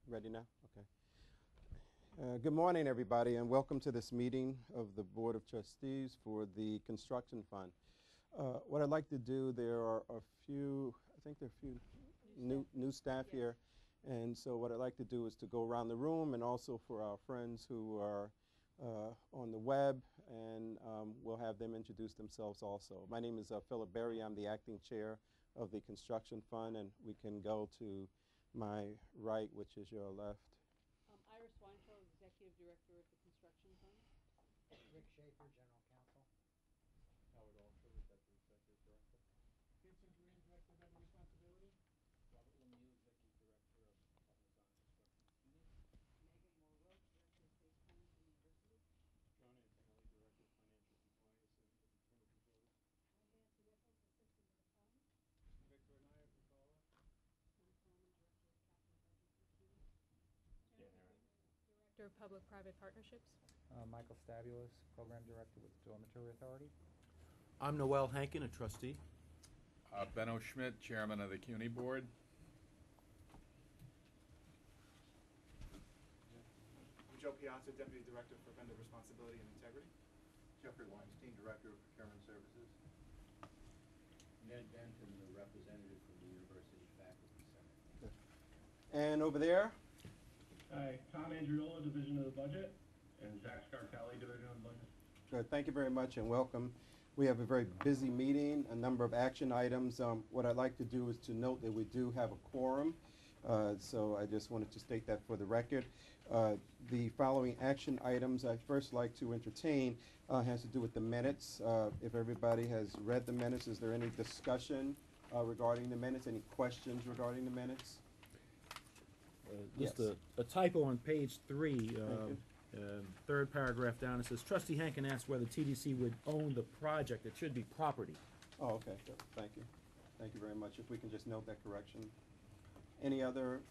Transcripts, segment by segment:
Ready now? Okay. Good morning, everybody, and welcome to this meeting of the Board of Trustees for the Construction Fund. What I'd like to do, there are a few, I think there are a few new staff here, and so what I'd like to do is to go around the room and also for our friends who are on the web, and we'll have them introduce themselves also. My name is Philip Berry. I'm the acting chair of the Construction Fund, and we can go to my right, which is your left. Iris Weinfeld, Executive Director of the Construction Fund. Rick Schaefer, General Counsel. Howard Altshuler, Deputy Executive Director. Vincent Green, Director of Vendor Responsibility. Robert Lemieux, Executive Director of Department of Design and Construction. Megan Moore-Roach, Director of Space Planning for the University. John Antonelli, Director of Financial Compliance and Internal Controls. Nancy Nichols, Assistant to the Fund. Victor Anaya, Controller. Kim Coleman, Director of Capital Budget for CUNY. Director of Public-Private Partnerships. Michael Stabulous, Program Director with the Dormitory Authority. I'm Noel Hankin, a trustee. Benno Schmidt, Chairman of the CUNY Board. Joe Piazza, Deputy Director for Vendor Responsibility and Integrity. Jeffrey Weinstein, Director of Procurement Services. Ned Benton, the representative from the University Faculty Senate. And over there? Hi, Tom Andriola, Division of the Budget, and Zach Scarpelli, Division of the Budget. Good. Thank you very much and welcome. We have a very busy meeting, a number of action items. What I'd like to do is to note that we do have a quorum. So I just wanted to state that for the record. The following action items I'd first like to entertain has to do with the minutes. If everybody has read the minutes, is there any discussion regarding the minutes? Any questions regarding the minutes? Just Yes. a typo on page 3, third paragraph down. It says, Trustee Hankin asked whether TDC would own the project. It should be property. Oh, okay. Good. Thank you. Thank you very much. If we can just note that correction. Any other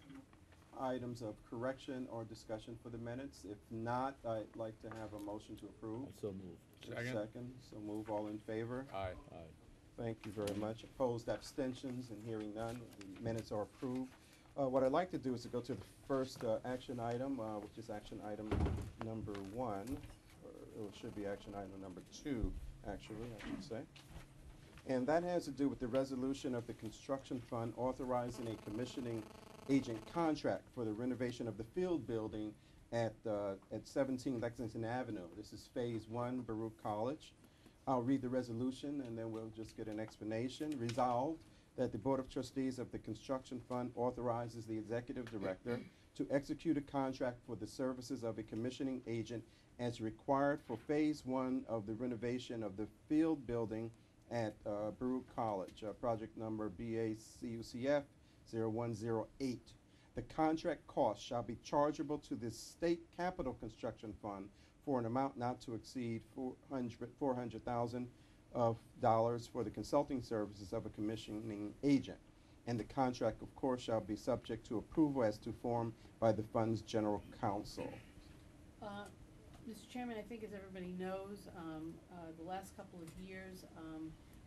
items of correction or discussion for the minutes? If not, I'd like to have a motion to approve. So moved. Second. So move. All in favor? Aye. Aye. Thank you very much. Opposed, abstentions, and hearing none, the minutes are approved. What I'd like to do is to go to the first action item, which is action item number 1, or it should be action item number 2, actually, I should say. And that has to do with the resolution of the Construction Fund authorizing a commissioning agent contract for the renovation of the field building at 17 Lexington Avenue. This is Phase 1, Borough College. I'll read the resolution and then we'll just get an explanation. Resolved that the Board of Trustees of the Construction Fund authorizes the Executive Director to execute a contract for the services of a commissioning agent as required for Phase 1 of the renovation of the field building at Borough College, project number BA-CUCF 0108. The contract cost shall be chargeable to the State Capital Construction Fund for an amount not to exceed $400,000 for the consulting services of a commissioning agent. And the contract, of course, shall be subject to approval as to form by the fund's general counsel. Mr. Chairman, I think as everybody knows, the last couple of years,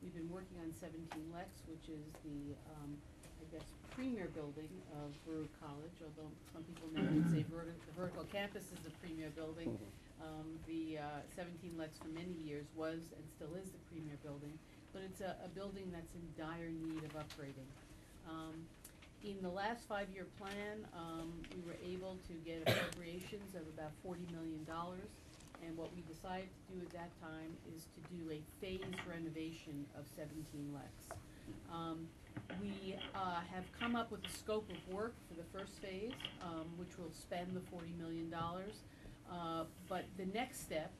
we've been working on 17 Lex, which is the, I guess, premier building of Borough College, although some people now would say the vertical campus is the premier building. The 17 Lex for many years was and still is the premier building, but it's a building that's in dire need of upgrading. In the last 5-year plan, we were able to get appropriations of about $40 million, and what we decided to do at that time is to do a phased renovation of 17 Lex. We have come up with a scope of work for the first phase, which will spend the $40 million. But the next step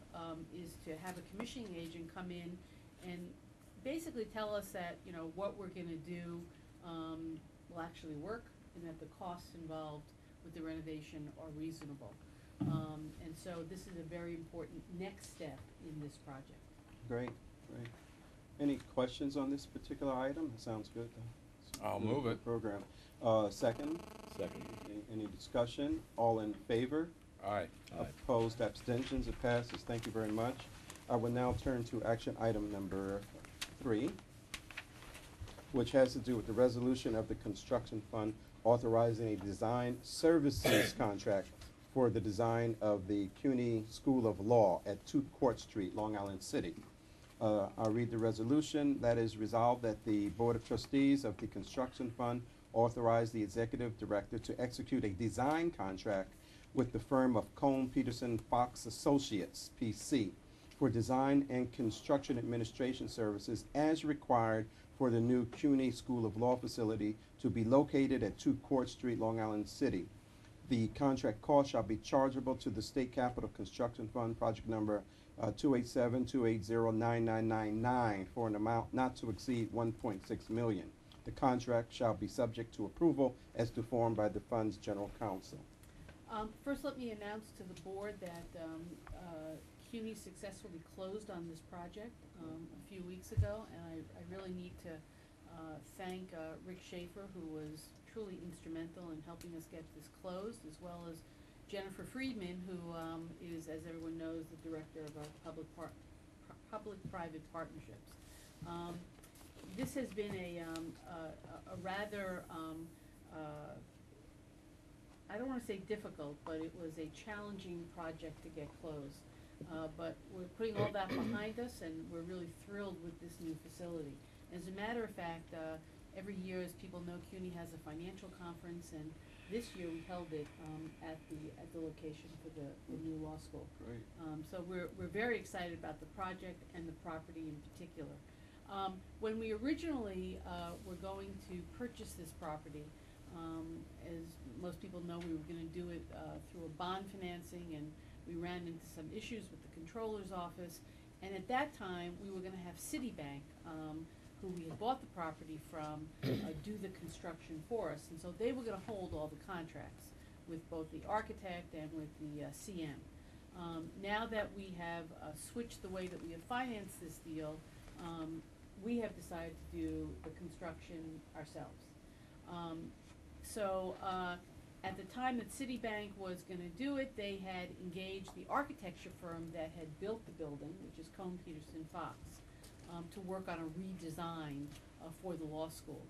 is to have a commissioning agent come in and basically tell us that, you know, what we're going to do will actually work and that the costs involved with the renovation are reasonable. And so this is a very important next step in this project. Great, great. Any questions on this particular item? It sounds good. I'll move it. Program. Second? Second. Any discussion? All in favor? Aye. Aye. Opposed, abstentions, it passes. Thank you very much. I will now turn to action item number 3. which has to do with the resolution of the construction fund authorizing a design services contract for the design of the CUNY School of Law at 2 Court Street, Long Island City. I'll read the resolution. That is resolved that the Board of Trustees of the Construction Fund authorize the Executive Director to execute a design contract with the firm of Cone Peterson Fox Associates, P.C., for design and construction administration services as required for the new CUNY School of Law facility to be located at 2 Court Street, Long Island City. The contract cost shall be chargeable to the State Capital Construction Fund, project number 287-280-9999, for an amount not to exceed $1.6 million. The contract shall be subject to approval as to form by the fund's general counsel. First, let me announce to the board that CUNY successfully closed on this project a few weeks ago, and I really need to thank Rick Schaefer, who was truly instrumental in helping us get this closed, as well as Jennifer Friedman, who is, as everyone knows, the director of our public-private partnerships. This has been a rather I don't want to say difficult, but it was a challenging project to get closed. But we're putting all that behind us, and we're really thrilled with this new facility. As a matter of fact, every year, as people know, CUNY has a financial conference, and this year we held it at the location for the new law school. Great. So we're very excited about the project and the property in particular. When we originally were going to purchase this property, as most people know, we were going to do it through a bond financing, and we ran into some issues with the controller's office. And at that time, we were going to have Citibank, who we had bought the property from, do the construction for us. And so they were going to hold all the contracts with both the architect and with the CM. Now that we have switched the way that we have financed this deal, we have decided to do the construction ourselves. At the time that Citibank was going to do it, they had engaged the architecture firm that had built the building, which is Cone Peterson Fox, to work on a redesign for the law school.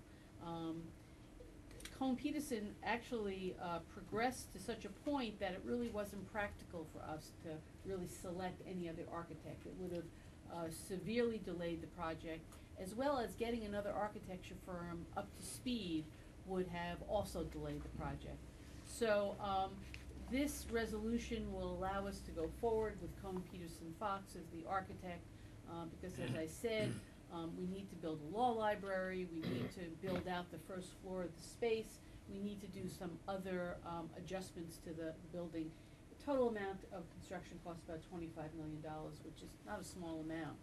Cone Peterson actually progressed to such a point that it really wasn't practical for us to really select any other architect. It would have severely delayed the project, as well as getting another architecture firm up to speed would have also delayed the project. So this resolution will allow us to go forward with Cone Peterson Fox as the architect, because as I said, we need to build a law library, we need to build out the first floor of the space, we need to do some other adjustments to the building. The total amount of construction costs about $25 million, which is not a small amount.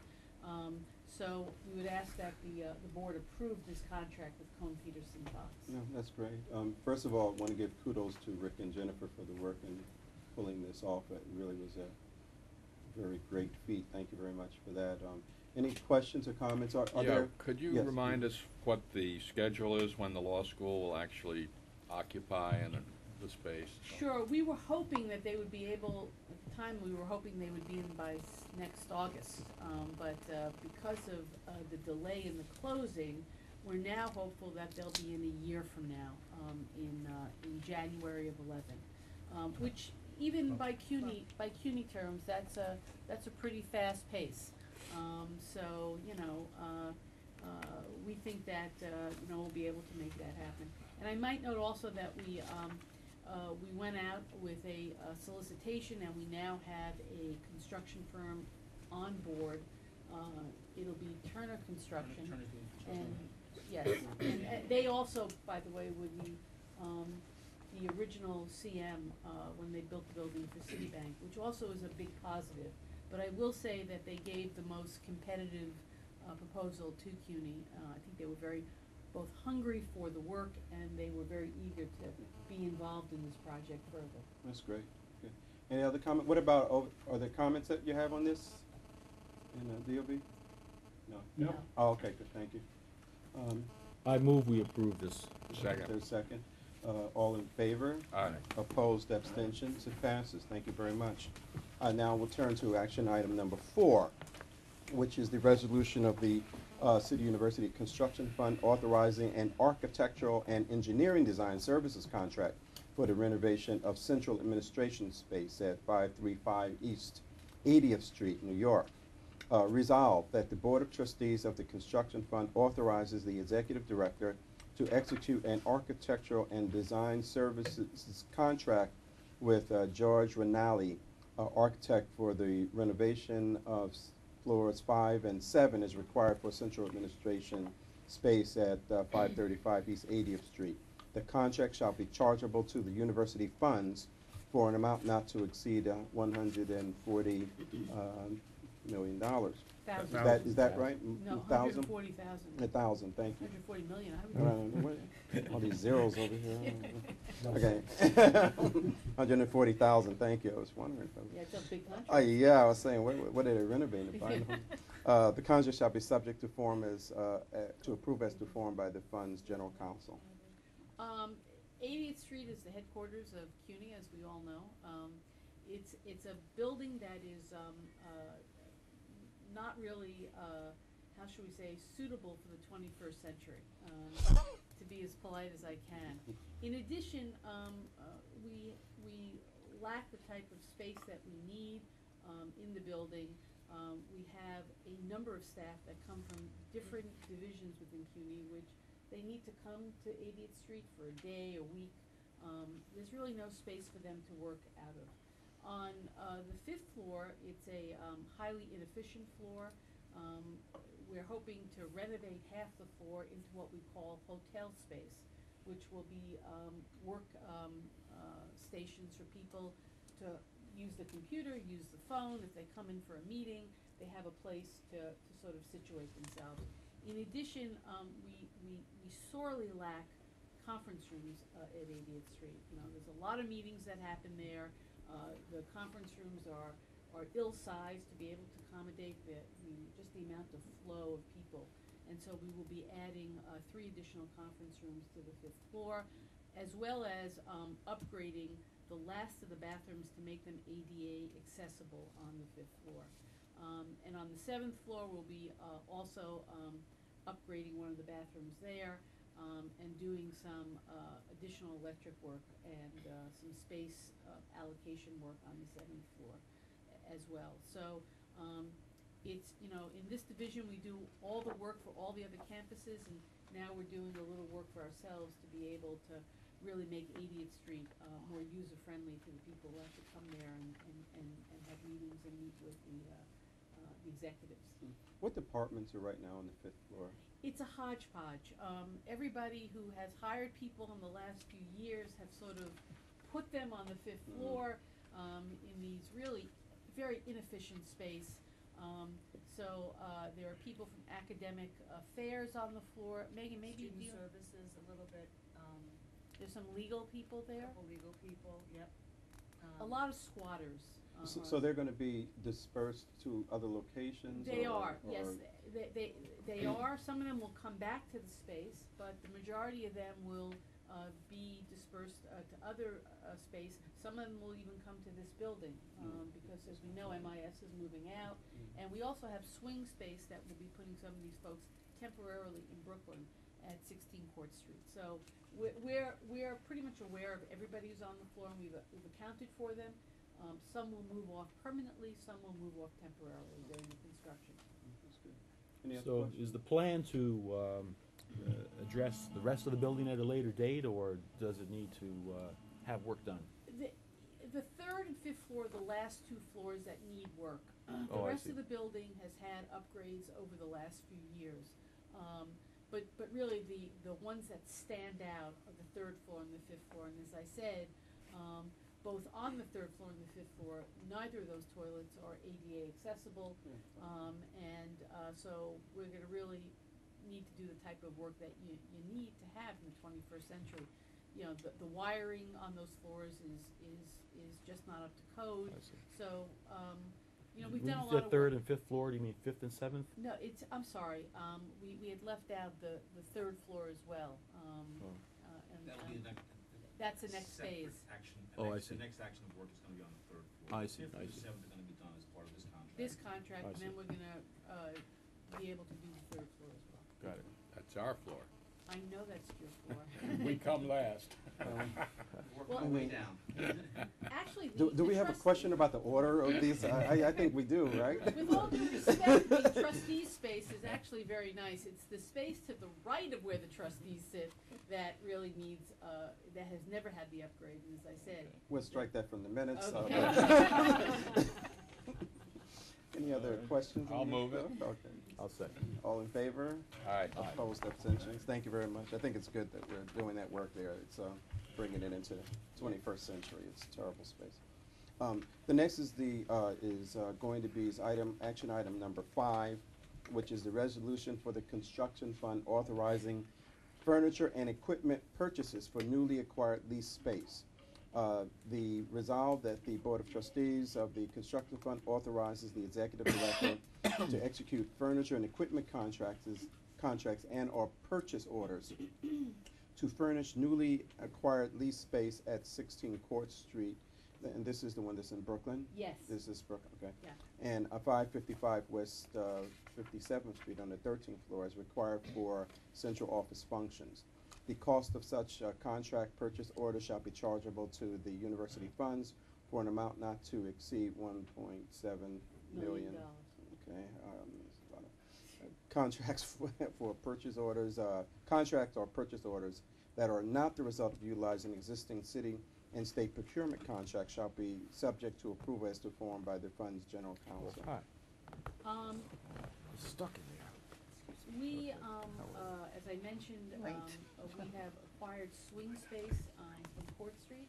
So we would ask that the board approve this contract with Cone Peterson Fox. No, that's great. First of all, I want to give kudos to Rick and Jennifer for the work in pulling this off. It really was a very great feat. Thank you very much for that. Any questions or comments? Are there? Could you Yes. remind us what the schedule is when the law school will actually occupy the space? Sure, we were hoping that they would be able, at the time we were hoping they would be in by next August, but because of the delay in the closing, we're now hopeful that they'll be in a year from now, in January of 11, which even by CUNY terms, that's a pretty fast pace. So we think that we'll be able to make that happen. And I might note also that we went out with a solicitation, and we now have a construction firm on board. It'll be Turner Construction. And yes, and they also, by the way, were the original CM when they built the building for Citibank, which also is a big positive. But I will say that they gave the most competitive proposal to CUNY. I think they were both hungry for the work, and they were very eager to be involved in this project further. That's great. Okay. Any other comment? What about, are there comments that you have on this in DOB? No. No. Oh, okay, good, thank you. I move we approve this. Second. There's a second. All in favor? Aye. Opposed, abstentions, it passes. Thank you very much. Now we'll turn to action item number 4, which is the resolution of the City University Construction Fund authorizing an architectural and engineering design services contract for the renovation of central administration space at 535 East 80th Street, New York. Resolved that the Board of Trustees of the Construction Fund authorizes the Executive Director to execute an architectural and design services contract with George Rinaldi, architect, for the renovation of floors 5 and 7 as required for central administration space at 535 East 80th Street. The contract shall be chargeable to the university funds for an amount not to exceed $140 million. Thousand. Is that right? No, Thousand? 140,000. 1,000, thank you. 140 million, I would. All these zeros over here. Okay. 140,000, thank you. I was wondering. Yeah, it's a big contract. Oh, yeah, I was saying, what are they renovating? The contract shall be subject to form as, to approve as to form by the fund's general counsel. 80th Street is the headquarters of CUNY, as we all know. It's a building that is not really, how should we say, suitable for the 21st century, to be as polite as I can. In addition, we lack the type of space that we need in the building. We have a number of staff that come from different divisions within CUNY, which they need to come to 80th Street for a day, a week. There's really no space for them to work out of. On the 5th floor, it's a highly inefficient floor. We're hoping to renovate half the floor into what we call hotel space, which will be work stations for people to use the computer, use the phone. If they come in for a meeting, they have a place to sort of situate themselves. In addition, we sorely lack conference rooms at 80th Street. You know, there's a lot of meetings that happen there. The conference rooms are ill-sized to be able to accommodate just the amount of flow of people. And so we will be adding 3 additional conference rooms to the 5th floor, as well as upgrading the last of the bathrooms to make them ADA accessible on the 5th floor. And on the 7th floor, we'll be also upgrading one of the bathrooms there, and doing some additional electric work and some space allocation work on the 7th floor as well. So it's, you know, in this division we do all the work for all the other campuses, and now we're doing a little work for ourselves to be able to really make 80th Street more user-friendly to the people who have to come there and have meetings and meet with the executives. What departments are right now on the 5th floor? It's a hodgepodge. Everybody who has hired people in the last few years have sort of put them on the 5th floor in these really very inefficient space. So there are people from academic affairs on the floor. Megan, maybe Student services, a little bit, there's some legal people there. couple legal people, yep. A lot of squatters. So they're going to be dispersed to other locations? They or- are, yes, or- they are. Some of them will come back to the space, but the majority of them will be dispersed to other space. Some of them will even come to this building, because as we know, MIS is moving out. And we also have swing space that will be putting some of these folks temporarily in Brooklyn at 16 Court Street. So we're pretty much aware of everybody who's on the floor, and we've accounted for them. Some will move off permanently, some will move off temporarily during the construction. That's good. Any other So questions? is the plan to address the rest of the building at a later date, or does it need to have work done? The 3rd and 5th floor are the last 2 floors that need work. The Oh, I rest see. of the building has had upgrades over the last few years. But really the ones that stand out are the 3rd floor and the 5th floor. And as I said, both on the 3rd floor and the 5th floor, neither of those toilets are ADA accessible. So we're gonna really need to do the type of work that you need to have in the 21st century. You know, the wiring on those floors is just not up to code. I see. So, you know, we've When done a you lot said of third work. and fifth floor, do you mean 5th and 7th? No, I'm sorry, we had left out the 3rd floor as well. Oh. And, That'll be the next. that's the next phase. Action. Oh, I see. The next action of work is gonna be on the 3rd floor. I see, The I 5th see. and 7th are gonna be done as part of this contract. This contract, I and then see. we're gonna be able to do the third floor as well. Got it. That's our floor. I know that's your floor. We come last. Well, I mean, Actually, do we have a question about the order of these? I think we do, right? With all due respect, the trustees' space is actually very nice. It's the space to the right of where the trustees sit that really needs, that has never had the upgrade, and as I said. We'll strike that from the minutes. Okay. Any other questions? on I'll this move it. stuff? Okay. I'll second. All in favor? Aye. Opposed, abstentions? Thank you very much. I think it's good that we're doing that work there. It's bringing it into 21st century. It's a terrible space. The next is going to be action item number 5, which is the resolution for the construction fund authorizing furniture and equipment purchases for newly acquired leased space. The resolve that the Board of Trustees of the Construction Fund authorizes the Executive Director to execute furniture and equipment contracts and/or purchase orders to furnish newly acquired leased space at 16 Court Street. And this is the one that's in Brooklyn? Yes. This is Brooklyn, okay. Yeah. And 555 West 57th Street on the 13th floor is required for central office functions. The cost of such contract purchase order shall be chargeable to the university funds for an amount not to exceed $1.7 million. Okay. It's a lot of, contracts for purchase orders, contracts or purchase orders that are not the result of utilizing existing city and state procurement contracts shall be subject to approval as to form by the fund's general counsel. Um, It's stuck in there. We, as I mentioned, we have acquired swing space from Court Street,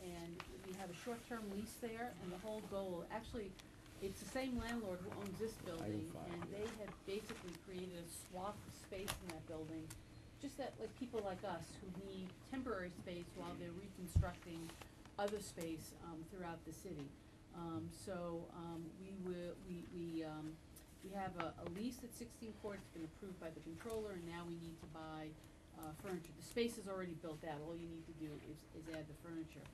and we have a short-term lease there, and the whole goal, actually, it's the same landlord who owns this building, and they have basically created a swath of space in that building, just that, like, people like us who need temporary space while they're reconstructing other space throughout the city. We have a lease at 16 Court, it's been approved by the controller, and now we need to buy furniture. The space is already built out, all you need to do is add the furniture.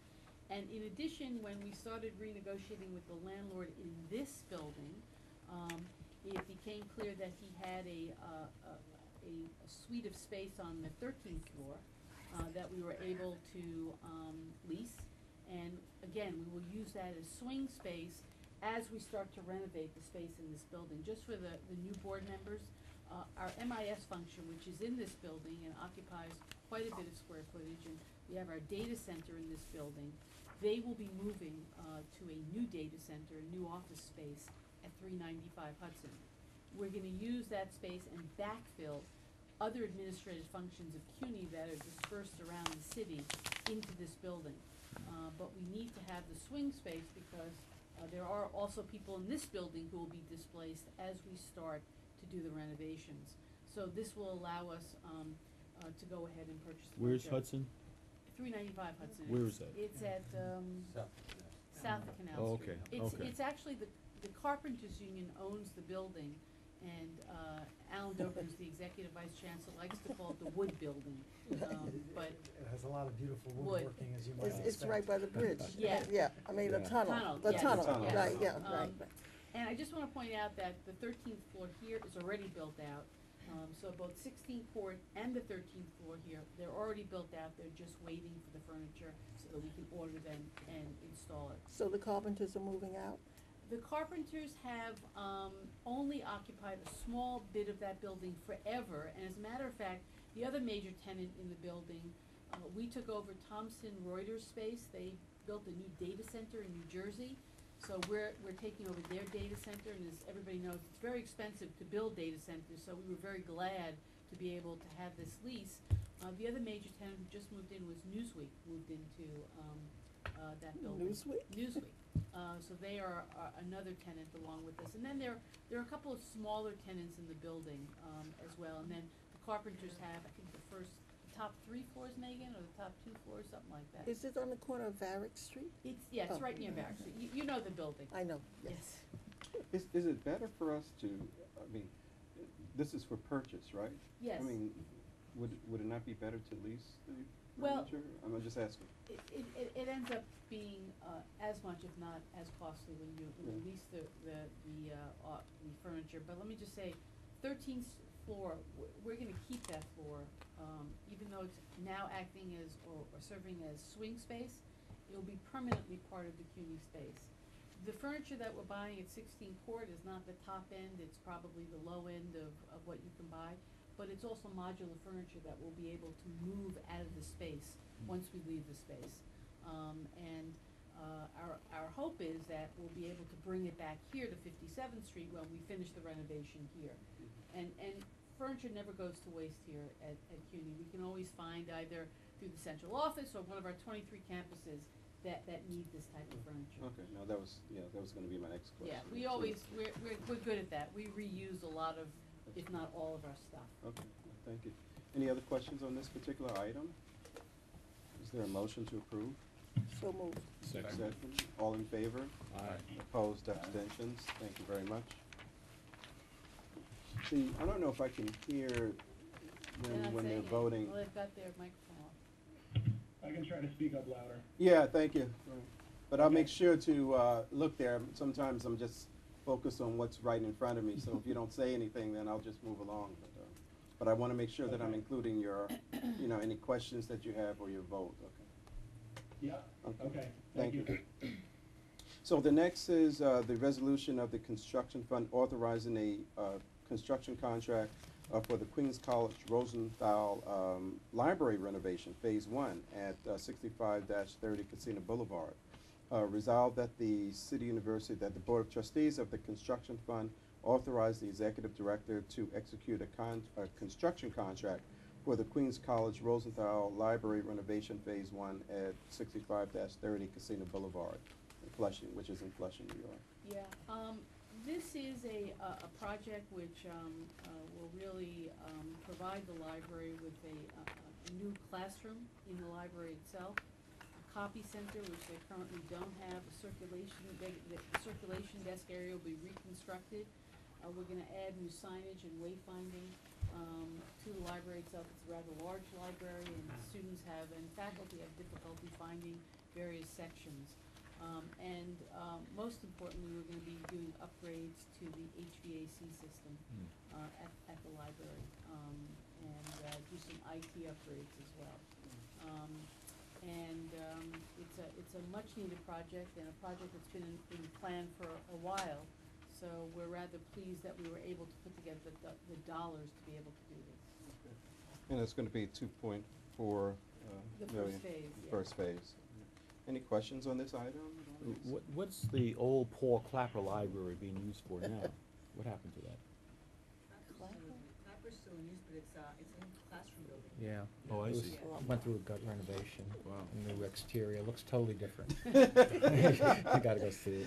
And in addition, when we started renegotiating with the landlord in this building, it became clear that he had a suite of space on the 13th floor that we were able to lease. And again, we will use that as swing space as we start to renovate the space in this building. Just for the new board members, our MIS function, which is in this building and occupies quite a bit of square footage, and we have our data center in this building, they will be moving to a new data center, a new office space at 395 Hudson. We're gonna use that space and backfill other administrative functions of CUNY that are dispersed around the city into this building. But we need to have the swing space because there are also people in this building who will be displaced as we start to do the renovations. So this will allow us to go ahead and purchase the Where's furniture. Hudson? 395 Hudson. Where is that? It's at South of Canal Oh, Street. okay, okay. It's actually the Carpenters Union owns the building, and Alan Dover, who's the executive vice chancellor, likes to call it the Wood Building. But It has a lot of beautiful Wood. woodworking, as you might expect. It's right by the bridge. Yeah. Yeah, I mean, the Yeah. tunnel, Yes, yes. right, yeah, right. And I just wanna point out that the 13th floor here is already built out. So both 16 Court and the 13th floor here, they're already built out, they're just waiting for the furniture so that we can order them and install it. So the carpenters are moving out? The Carpenters have only occupied a small bit of that building forever, and as a matter of fact, the other major tenant in the building, we took over Thomson Reuters space. They built a new data center in New Jersey, so we're taking over their data center, and as everybody knows, it's very expensive to build data centers, so we were very glad to be able to have this lease. The other major tenant who just moved in was Newsweek, moved into that building. Newsweek. So they are another tenant along with us. And then there are a couple of smaller tenants in the building as well. And then the Carpenters have, I think, the top 3 floors, Megan, or the top 2 floors, something like that. Is it on the corner of Varick Street? It's Oh. right near Barracks. You know the building. I know, yes. Yes. Is it better for us to, I mean, this is for purchase, right? Yes. I mean, would it not be better to lease the Well- furniture? I'm just asking. It ends up being, as much, if not as costly when you lease the furniture, but let me just say, 13th floor, we're gonna keep that floor, even though it's now acting as, or serving as swing space, it will be permanently part of the CUNY space. The furniture that we're buying at 16 Court is not the top end, it's probably the low end of what you can buy, but it's also modular furniture that will be able to move out of the space once we leave the space. Our hope is that we'll be able to bring it back here to 57th Street when we finish the renovation here. And furniture never goes to waste here at CUNY. We can always find either through the central office or one of our 23 campuses that need this type of furniture. Okay, no, that was gonna be my next question. Yeah, we always, we're good at that. We reuse a lot of, if not all of our stuff. Okay, thank you. Any other questions on this particular item? Is there a motion to approve? So moved. Second. All in favor? Aye. Opposed, abstentions? Thank you very much. See, I don't know if I can hear They're them not when they're saying it. voting. Well, they've got their microphone off. I can try to speak up louder. Yeah, thank you. But I'll make sure to look there. Sometimes I'm just focused on what's right in front of me, so if you don't say anything, then I'll just move along. But I want to make sure that I'm Okay. including your, any questions that you have or your vote, okay? Yeah, Okay. okay, Thank thank you. you. So the next is the resolution of the construction fund authorizing a construction contract for the Queens College Rosenthal Library renovation, Phase 1 at 65-30 Casino Boulevard. Resolved that the the Board of Trustees of the Construction Fund authorize the Executive Director to execute a construction contract for the Queens College Rosenthal Library renovation Phase 1 at 65-30 Casino Boulevard, in Flushing, which is in Flushing, New York. Yeah, this is a project which will really provide the library with a new classroom in the library itself, a copy center, which they currently don't have, a circulation, the circulation desk area will be reconstructed. We're gonna add new signage and wayfinding to the library itself. It's a rather large library, and students and faculty have difficulty finding various sections. Most importantly, we're gonna be doing upgrades to the HVAC system at the library, and do some IT upgrades as well. It's a much needed project, and a project that's been in plan for a while. So we're rather pleased that we were able to put together the dollars to be able to do this. And it's going to be 2.4 The million. first phase, yeah. First phase. Any questions on this item? What's the old Paul Clapper Library being used for now? What happened to that? Clapper's still in use, but it's in classroom building. Yeah. Oh, I It was- see. Went through a gut renovation. Wow. New exterior, looks totally different. You gotta go see it.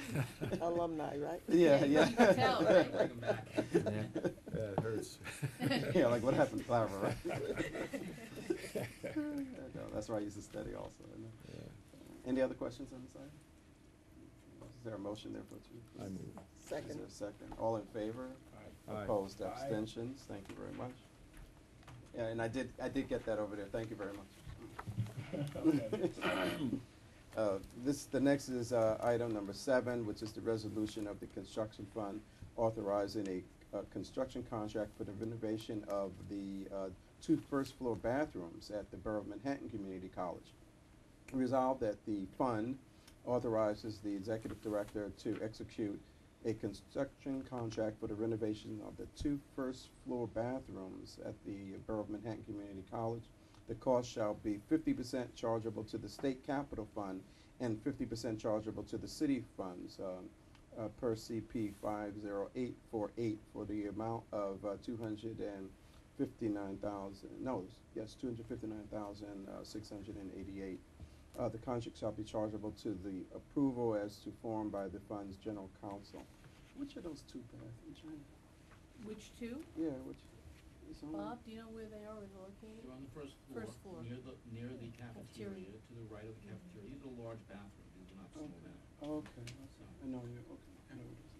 Alumni, right? Yeah, You yeah. can tell, right? Bring 'em back. Yeah, it hurts. Yeah, like what happened to Clara, right? No, that's where I used to study also. Isn't it? Yeah. Any other questions on this item? Is there a motion there for two? I move. Is Second. there a second? All in favor? Aye. Opposed, Aye. abstentions? Thank you very much. Yeah, and I did get that over there. Thank you very much. Okay. The next is item number 7, which is the resolution of the construction fund authorizing a construction contract for the renovation of the 2 first-floor bathrooms at the Borough of Manhattan Community College. Resolved that the fund authorizes the executive director to execute a construction contract for the renovation of the 2 first-floor bathrooms at the Borough of Manhattan Community College. The cost shall be 50% chargeable to the state capital fund and 50% chargeable to the city funds per CP 50848 for the amount of $259,688. The contract shall be chargeable to the approval as to form by the fund's general counsel. Which of those 2 bathrooms? Which two? Yeah, which is on? Bob, do you know where they are located? They're on the first First floor. near the Cafeteria. cafeteria, to the right of the cafeteria. These are large bathrooms, these are not small bathrooms. Okay, So- I know you, okay, I know what it is.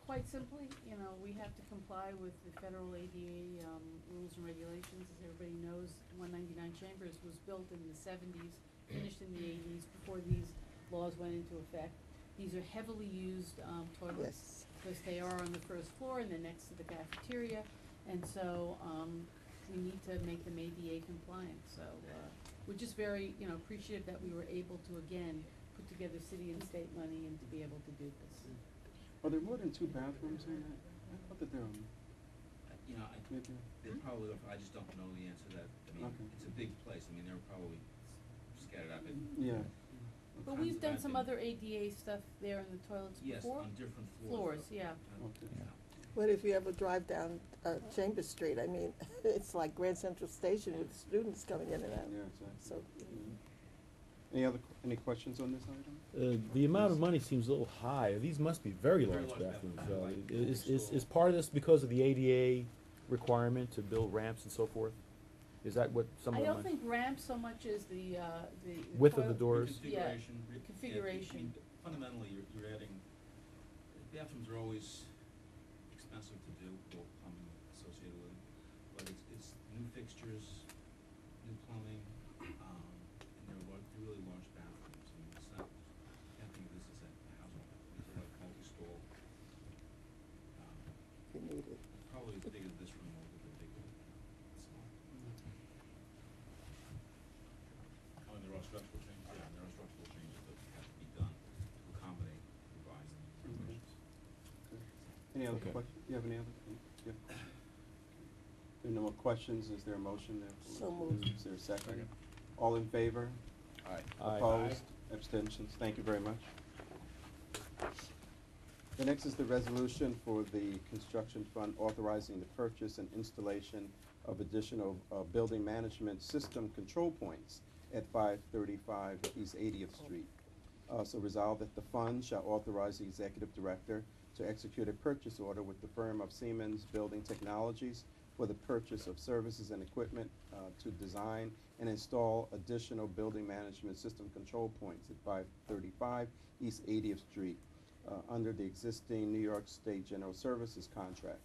quite simply, you know, we have to comply with the federal ADA, rules and regulations. As everybody knows, 199 Chambers was built in the 70s, finished in the 80s, before these laws went into effect. These are heavily used, toilets. Yes. Because they are on the first floor and they're next to the cafeteria, and so, we need to make them ADA compliant. So, we're just very, you know, appreciative that we were able to, again, put together city and state money and to be able to do this. Are there more than 2 bathrooms in that? I thought that there were, You know, maybe, they probably, I just don't know the answer to that. I mean, Okay. it's a big place. I mean, they're probably scattered out. yeah. But Tons we've of done that some in- other ADA stuff there in the toilets Yes, before. on different Floors, though. yeah. Okay. Yeah. What if you ever drive down Chambers Street? I mean, it's like Grand Central Station with students coming in and out. Yeah, exactly. So, Any questions on this item? The amount of money seems a little high. These must be very Very large large bathrooms. bathrooms, like Is part of this because of the ADA requirement to build ramps and so forth? Is that what some of I the don't money? think ramps so much as the Width of the toilet- doors? Yeah, Configuration. configuration. I mean, fundamentally, you're adding, bathrooms are always expensive to do, with all plumbing associated with them. But it's new fixtures, new plumbing, and they're really large bathrooms. I mean, it's not, you can't think of this as a housing bathroom. These are like multi-stall. you need it. Probably as big as this room, or a little bit bigger. Small. Oh, and there are structural changes, yeah, there are structural changes that have to be done to accommodate revised regulations. Any other Okay. questions? You have any other? You have questions? If there are no more questions, is there a motion therefore? So moved. Is there a second? All in favor? Aye. Aye. Opposed? Abstentions? Thank you very much. The next is the resolution for the construction fund authorizing the purchase and installation of additional building management system control points at 535 East 80th Street. So resolved that the fund shall authorize the executive director to execute a purchase order with the firm of Siemens Building Technologies for the purchase of services and equipment to design and install additional building management system control points at 535 East 80th Street under the existing New York State General Services contract.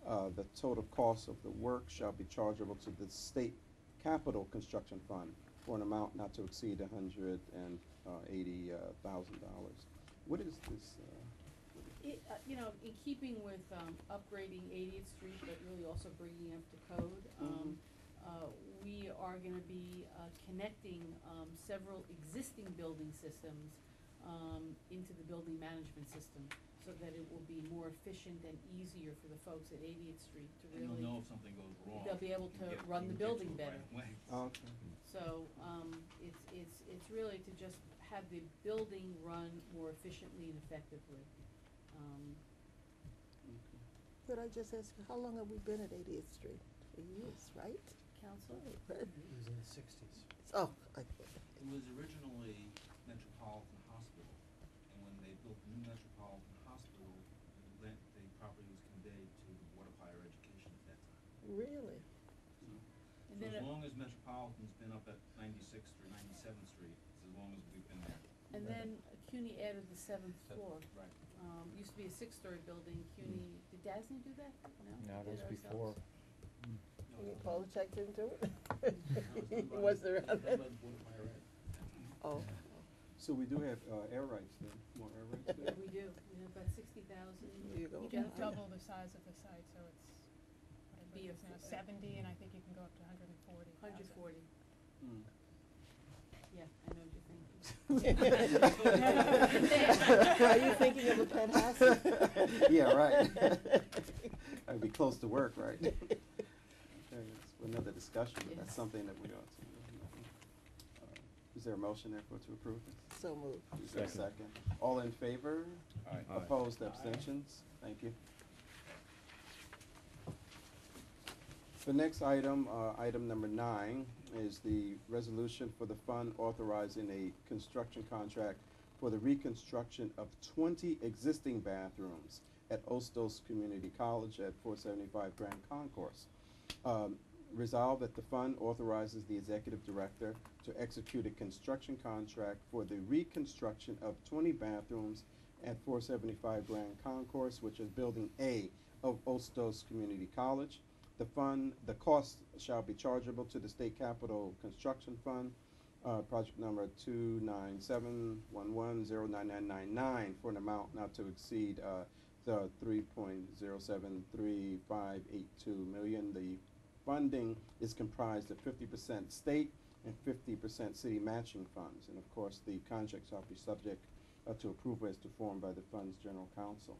The total cost of the work shall be chargeable to the State Capital Construction Fund for an amount not to exceed $180,000. What is this? You know, in keeping with upgrading 80th Street, but really also bringing up to code, we are gonna be connecting several existing building systems into the building management system, so that it will be more efficient and easier for the folks at 80th Street to And really. you'll know if something goes wrong. They'll be able You to can run you the can get building to it better. right away. Okay. So, it's really to just have the building run more efficiently and effectively. Could I just ask, how long have we been at 80th Street? For years, right? Council? It was in the 60s. Oh, It was originally Metropolitan Hospital, and when they built the new Metropolitan Hospital, the property was conveyed to the Board of Higher Education at that time. really? And So then as long as Metropolitan's been up at 96th or 97th Street, it's as long as we've been there. And then CUNY added the 7th floor. Right. Used to be a 6-story building, CUNY, did DASNY do that? No? No, We that did was it before. You Paul checked into it? He He was around then? Oh, So we do have air rights then, more air rights ourselves. there? We do, we have about 60,000. there you go. You can double the size of the site, so it's, whatever Be it a is now, f- 70, and I think you can go up to 140,000. 140, Hmm. yeah, I know what you're thinking. Are you thinking of a penthouse? Yeah, right. I'd be close to work, right? Okay, that's for another discussion, but that's Yes. something that we ought to. Is there a motion therefore to approve this? So moved. Is there a Second. second? All in favor? Aye. Aye. Opposed, abstentions? Thank you. The next item, item number 9, is the resolution for the fund authorizing a construction contract for the reconstruction of 20 existing bathrooms at Ostos Community College at 475 Grand Concourse. Resolved that the fund authorizes the executive director to execute a construction contract for the reconstruction of 20 bathrooms at 475 Grand Concourse, which is Building A of Ostos Community College. The cost shall be chargeable to the State Capital Construction Fund, project number 297110999, for an amount not to exceed the 3.0733582 million. The funding is comprised of 50% state and 50% city matching funds, and of course the contract shall be subject to approval as to form by the fund's general counsel.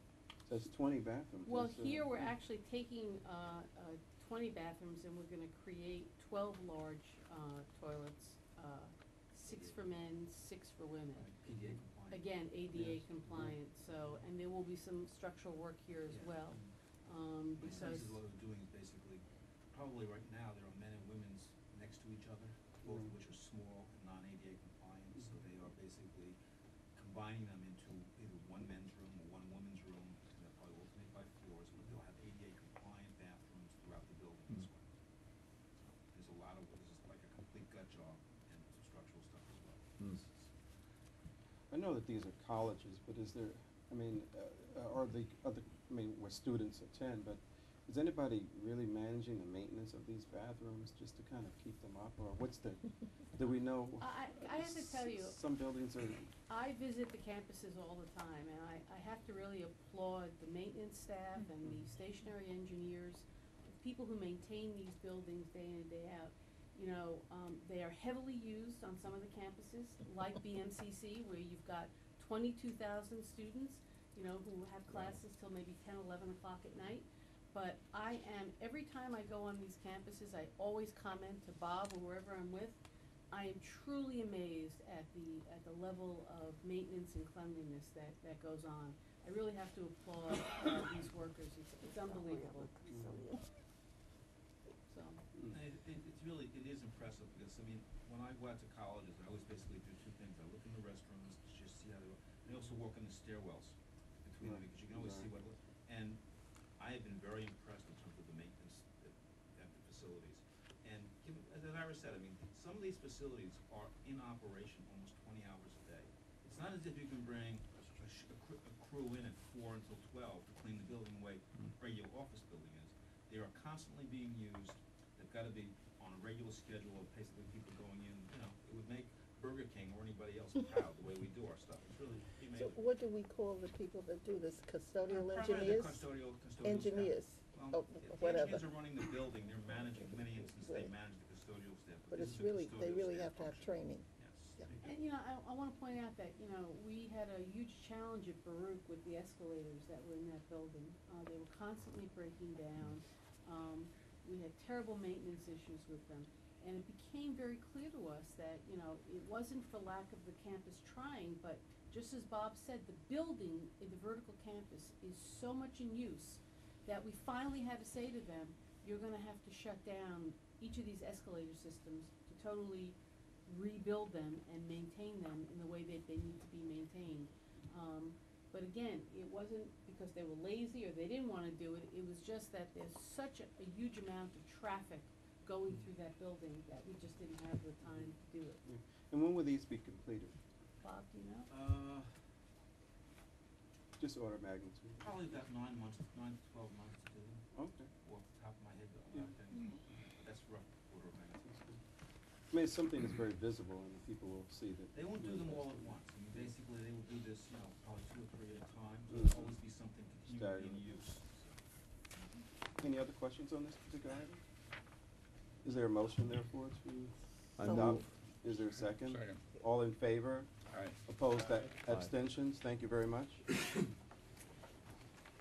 So it's 20 bathrooms. Well, That's, here we're actually taking 20 bathrooms and we're gonna create 12 large toilets, 6 for men, 6 for women. ADA compliant. Again, ADA Yes. compliant, so, and there will be some structural work here as Yeah. well, My because. sense is what they're doing is basically, probably right now, there are men and women's next to each other, both of which are small and non-ADA compliant, so they are basically combining them into either one men's room or one woman's room, and they'll probably alternate by floors, but they'll have ADA compliant bathrooms throughout the building this way. There's a lot of, this is like a complete gut job and some structural stuff as well. I know that these are colleges, but is there, I mean, are the other, I mean, where students attend, but is anybody really managing the maintenance of these bathrooms just to kind of keep them up, or what's the, do we know? I have to tell you, Some buildings are, I visit the campuses all the time, and I have to really applaud the maintenance staff and the stationary engineers, the people who maintain these buildings day in and day out. You know, they are heavily used on some of the campuses, like BMCC, where you've got 22,000 students, you know, who have classes till maybe 10, 11 o'clock at night. But every time I go on these campuses, I always comment to Bob or whoever I'm with, I am truly amazed at the level of maintenance and cleanliness that goes on. I really have to applaud these workers, it's unbelievable. So, It's really, it is impressive, because, I mean, when I go out to colleges, I always basically do two things. I look in the restrooms to just see how they work, and I also walk in the stairwells between them, because you can always see what, and I have been very impressed in terms of the maintenance at the facilities. And as Ira said, I mean, some of these facilities are in operation almost 20 hours a day. It's not as if you can bring a crew in at 4 until 12 to clean the building the way a regular office building is. They are constantly being used. They've got to be on a regular schedule of basically people going in. You know, it would make Burger King or anybody else proud the way we do our stuff. It's really So amazing. what do we call the people that do this, custodial Primarily engineers? the custodial Engineers, staff. Well, oh, the whatever. engineers are running the building, they're managing, in many instances, they Right. manage the custodial staff. But this it's is a really, they custodial really staff have to have function. training. Yes. Yeah. and you know, I wanna point out that, you know, we had a huge challenge at Borough with the escalators that were in that building. They were constantly breaking down. We had terrible maintenance issues with them. And it became very clear to us that, you know, it wasn't for lack of the campus trying, but just as Bob said, the building in the vertical campus is so much in use that we finally had to say to them, you're gonna have to shut down each of these escalator systems to totally rebuild them and maintain them in the way that they need to be maintained. But again, it wasn't because they were lazy or they didn't wanna do it, it was just that there's such a huge amount of traffic going through that building that we just didn't have the time to do it. and when will these be completed? Bob, do you know? Just order of magnitude. Probably about 9 to 12 months to do them. Okay. Off the top of my head, Yeah. I think, but that's rough order of magnitude. I mean, it's something that's very visible, and people will see that. They won't do them all at once. I mean, basically, they will do this, you know, probably 2 or 3 at a time. So Mhm. there'll always be something continually in Staggered. use. Any other questions on this particular item? Is there a motion therefore to I adopt? move. Is there a second? Second. All in favor? Aye. Opposed, Aye. abstentions? Thank you very much.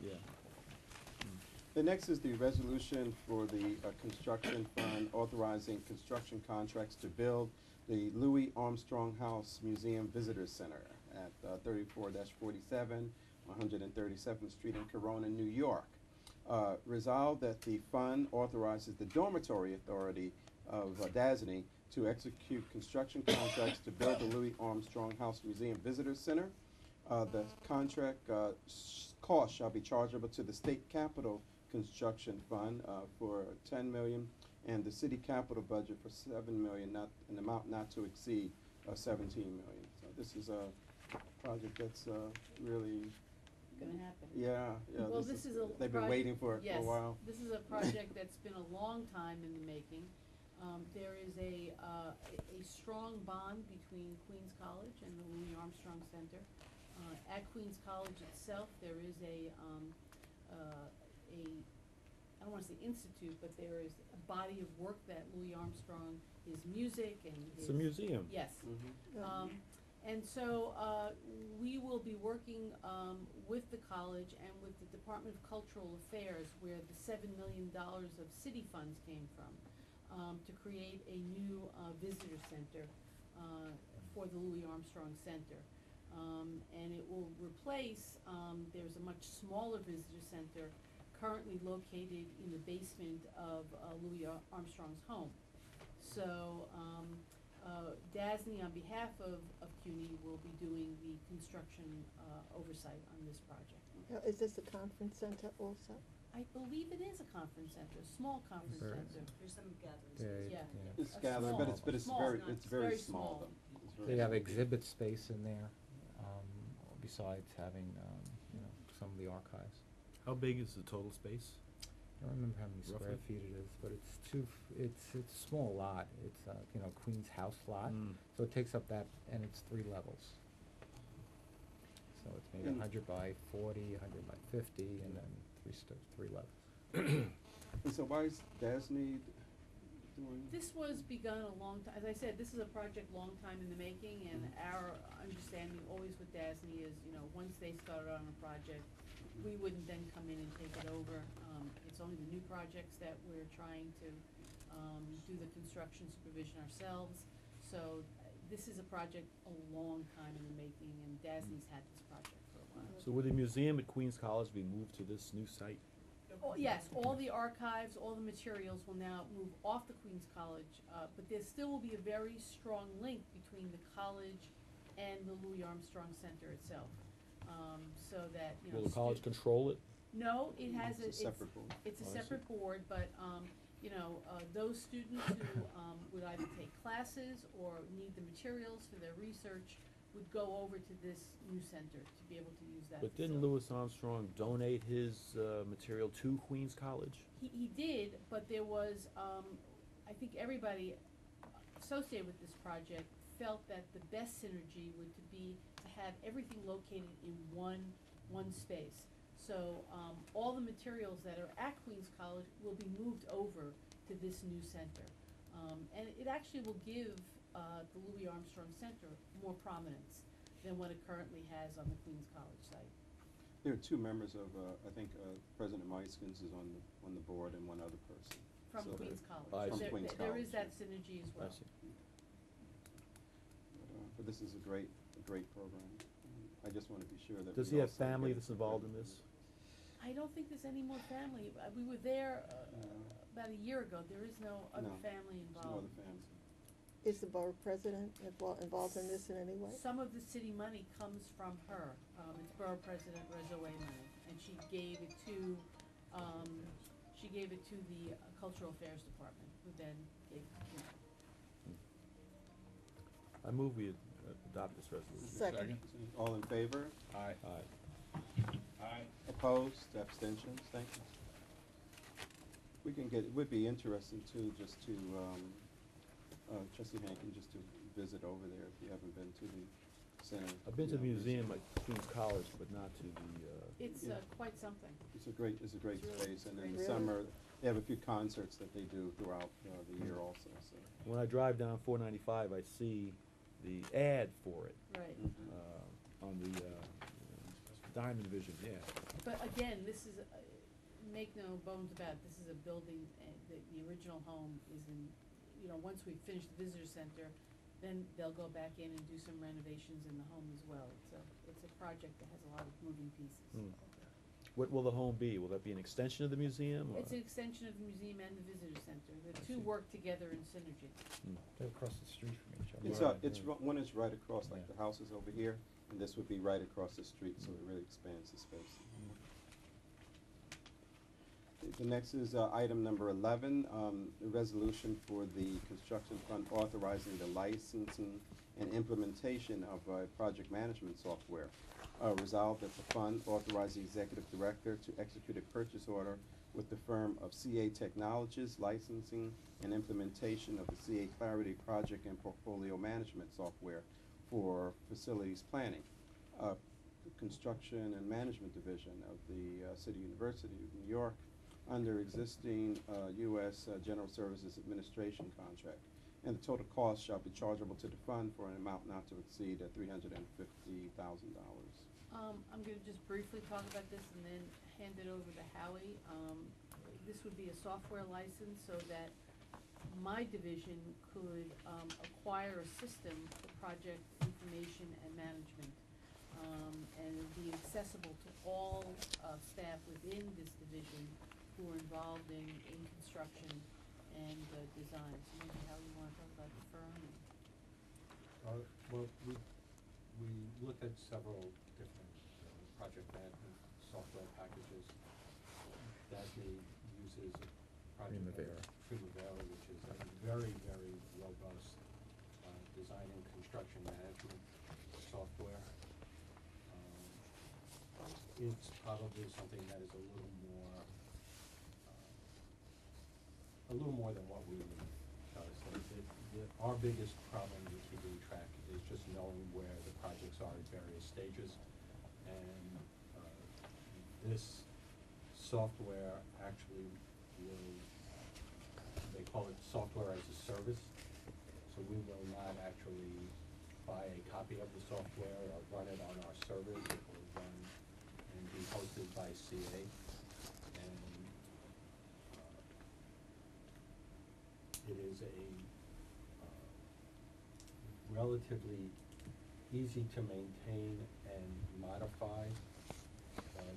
Yeah. The next is the resolution for the construction fund authorizing construction contracts to build the Louis Armstrong House Museum Visitor Center at 34-47, 137th Street in Corona, New York. Resolved that the fund authorizes the Dormitory Authority of DASNY to execute construction contracts to build the Louis Armstrong House Museum Visitor Center. The contract cost shall be chargeable to the State Capital Construction Fund for $10 million, and the city capital budget for $7 million, an amount not to exceed $17 million. So this is project that's really, Gonna happen. yeah, yeah. Well, this is a they've been waiting for it for a while. Yes, this is a project that's been a long time in the making. There is a strong bond between Queens College and the Louis Armstrong Center. At Queens College itself, there is I don't wanna say institute, but there is a body of work that Louis Armstrong, his music and his. It's a museum. Yes. Mhm. And so, we will be working, with the college and with the Department of Cultural Affairs, where the $7 million of city funds came from, to create a new, visitor center, for the Louis Armstrong Center. And it will replace, there's a much smaller visitor center currently located in the basement of, Louis Armstrong's home. So, DASNY, on behalf of CUNY, will be doing the construction oversight on this project. Now, is this a conference center also? I believe it is a conference center, a small conference Very- center. There's some gatherings. Yeah, Yeah. It's A gathering, small- but it's small, very, not- it's very very small small. though. It's They very have small. exhibit space in there, besides having, some of the archives. How big is the total space? I don't remember how many square Roughly? feet it is, but it's a small lot. It's, Queen's house lot, Mm. so it takes up that, and it's 3 levels. So it's maybe And- 100 by 40, 100 by 50, and then 3 levels. And so why is DASNY doing? This was begun a long time, as I said, this is a project long time in the making, and our understanding always with DASNY is, once they started on a project, we wouldn't then come in and take it over. It's only the new projects that we're trying to, do the construction supervision ourselves. So, this is a project a long time in the making, and DASNY's had this project for a while. So will the museum at Queens College be moved to this new site? Oh, yes, all the archives, all the materials will now move off the Queens College, but there still will be a very strong link between the college and the Louis Armstrong Center itself. So that, Will the college control it? No, it has It's a separate board. It's a Oh, I see. separate board, but, those students who, would either take classes or need the materials for their research would go over to this new center to be able to use that But didn't facility. Louis Armstrong donate his material to Queens College? He did, but there was, I think everybody associated with this project felt that the best synergy would be to have everything located in one space. So, all the materials that are at Queens College will be moved over to this new center. And it actually will give, the Louis Armstrong Center more prominence than what it currently has on the Queens College site. There are 2 members of, I think, President Meiskens is on the board and one other person. From So Queens there- College. I So see. there- Queens there is College. that synergy as I well. see. But this is a great program. I just want to be sure that. Does we he have also family get that's it involved in together. this? I don't think there's any more family. We were there, about a year ago. There is no other No, family There's no involved. other family. Is the borough president involved in this in any way? Some of the city money comes from her. It's Borough President Rezoe money, and she gave it to the Cultural Affairs Department, who then gave it to me. I move we adopt this resolution. Second. All in favor? Aye. Aye. Opposed? Abstentions? Thank you. It would be interesting too, just to, Trustee Hankin, just to visit over there if you haven't been to the center. I've been to the Yeah, museum at Queens College, but not to the, It's Yeah. Quite something. It's a great It's really space, and in the great. summer, they have a few concerts that they do throughout the year also, so. when I drive down 495, I see the ad for it, Right. on the, Diamond Vision, yeah. But again, this is, make no bones about it, this is a building, the original home is in, once we finish the visitor center, then they'll go back in and do some renovations in the home as well. It's a project that has a lot of moving pieces. Hmm. What will the home be? Will that be an extension of the museum? It's or- an extension of the museum and the visitor center. The I two see. work together in synergy. They're across the street from each other. One is right across, like Yeah. the house is over here, and this would be right across the street, so it really expands the space. The next is item number 11, the resolution for the construction fund authorizing the licensing and implementation of project management software. Resolved that the fund authorize the executive director to execute a purchase order with the firm of CA Technologies licensing and implementation of the CA Clarity project and portfolio management software for facilities planning. The Construction and Management Division of the City University of New York under existing U.S. General Services Administration contract. And the total cost shall be chargeable to the fund for an amount not to exceed $350,000. I'm gonna just briefly talk about this and then hand it over to Howie. This would be a software license so that my division could acquire a system for project information and management. And be accessible to all staff within this division who are involved in construction and design. So maybe how you wanna talk about the firm? Well, we looked at several different project management software packages. DASME uses Primavera. Primavera, which is a very, very robust design and construction management software. It's probably something that is a little more than what we need. Our biggest problem with keeping track is just knowing where the projects are at various stages. And this software actually will, they call it software as a service. So we will not actually buy a copy of the software or run it on our servers. It will run and be hosted by CA. And it is a relatively easy to maintain and modify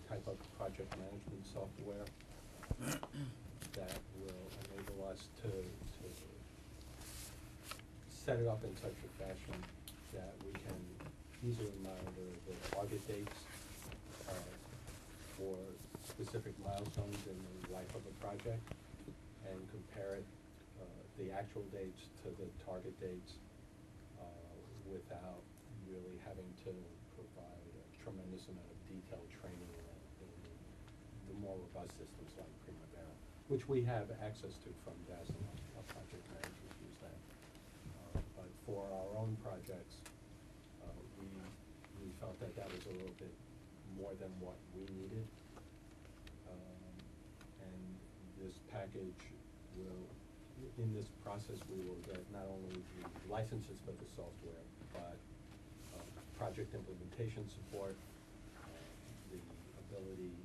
type of project management software that will enable us to set it up in such a fashion that we can easily monitor the target dates for specific milestones in the life of a project and compare it, the actual dates to the target dates without really having to provide a tremendous amount of detailed training in the more robust systems like Primavera, which we have access to from DASME. Our project managers use that. But for our own projects, we felt that that was a little bit more than what we needed. And this package will, in this process, we will get not only the licenses for the software, but project implementation support, the ability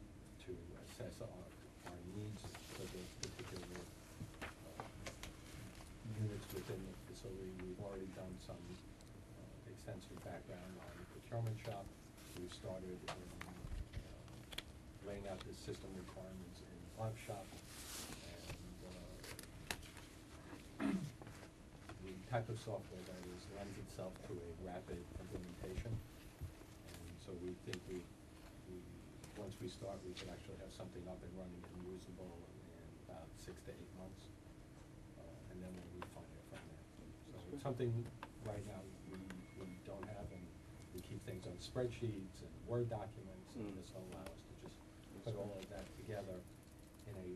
to assess our needs for the particular units within the facility. We've already done some extensive background on the procurement shop. We've started in laying out the system requirements in our shop. The type of software that lends itself to a rapid implementation. And so we think once we start, we can actually have something up and running and usable in about 6 to 8 months. And then we'll refine it from there. So it's something right now we don't have, and we keep things on spreadsheets and Word documents, and this will allow us to just put all of that together in a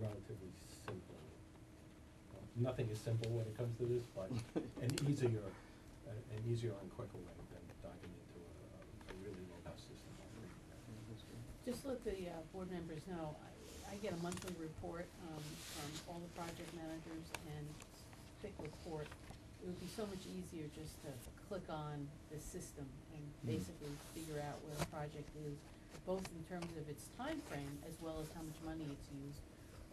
relatively simple, nothing is simple when it comes to this, but an easier and quicker way than diving into a really robust system. Just let the board members know, I get a monthly report from all the project managers and thick report. It would be so much easier just to click on the system and basically figure out where the project is, both in terms of its time frame as well as how much money it's used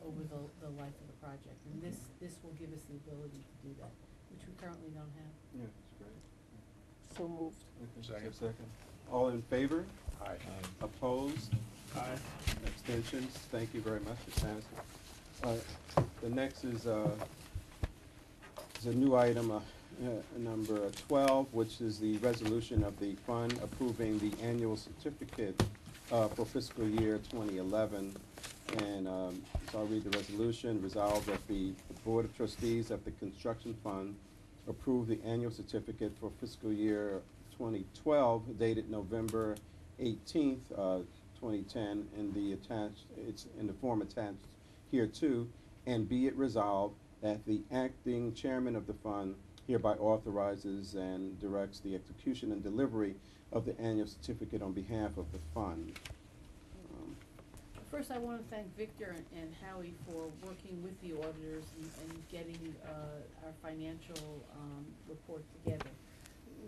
over the life of the project. And this will give us the ability to do that, which we currently don't have. Yeah, that's great. So moved. Okay, second. All in favor? Aye. Opposed? Aye. Abstentions? Thank you very much. It passes. The next is a new item, number 12, which is the resolution of the fund approving the annual certificate for fiscal year 2011. And so I'll read the resolution. Resolved that the Board of Trustees of the Construction Fund approve the annual certificate for fiscal year 2012 dated November 18th, 2010, in the attached, it's in the form attached hereto, and be it resolved that the acting chairman of the fund hereby authorizes and directs the execution and delivery of the annual certificate on behalf of the fund. First, I want to thank Victor and Howie for working with the auditors and getting our financial report together.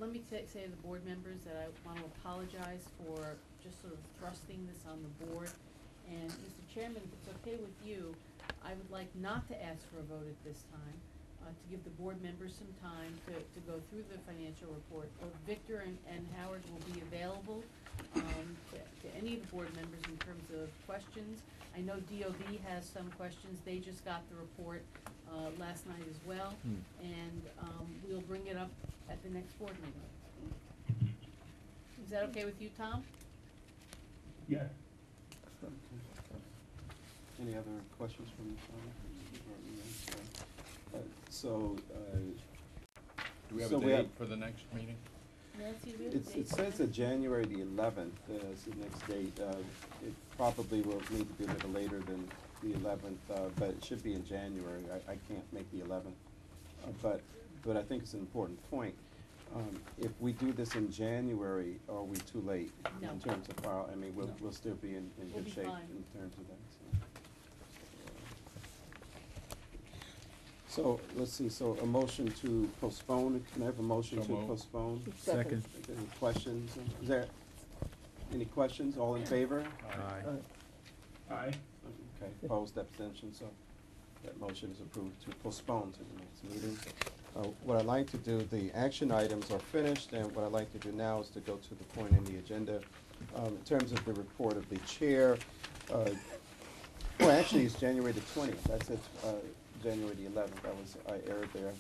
Let me say to the board members that I want to apologize for just sort of thrusting this on the board. And Mr. Chairman, if it's okay with you, I would like not to ask for a vote at this time, to give the board members some time to go through the financial report. Both Victor and Howard will be available to any of the board members in terms of questions. I know DOB has some questions. They just got the report last night as well. And we'll bring it up at the next board meeting. Is that okay with you, Tom? Yes. Any other questions from the fund? Do we have so a we date have- for the next meeting? Nancy, do you have a date It for says that? January the 11th is the next date. It probably will need to be a little later than the 11th, but it should be in January. I can't make the 11th. But I think it's an important point. If we do this in January, are we too late No. in terms of file? I mean, No. we'll still be in We'll good be shape fine. in terms of that. So let's see, so a motion to postpone, can I have a motion So to moved. postpone? Second. Any questions? Is there any questions? All in favor? Aye. Aye. Okay, opposed, abstention, so that motion is approved to postpone to the next meeting. What I'd like to do, the action items are finished, and what I'd like to do now is to go to the point in the agenda. In terms of the report of the chair, well, actually, it's January the 20th, that's it, January the 11th, I erred there.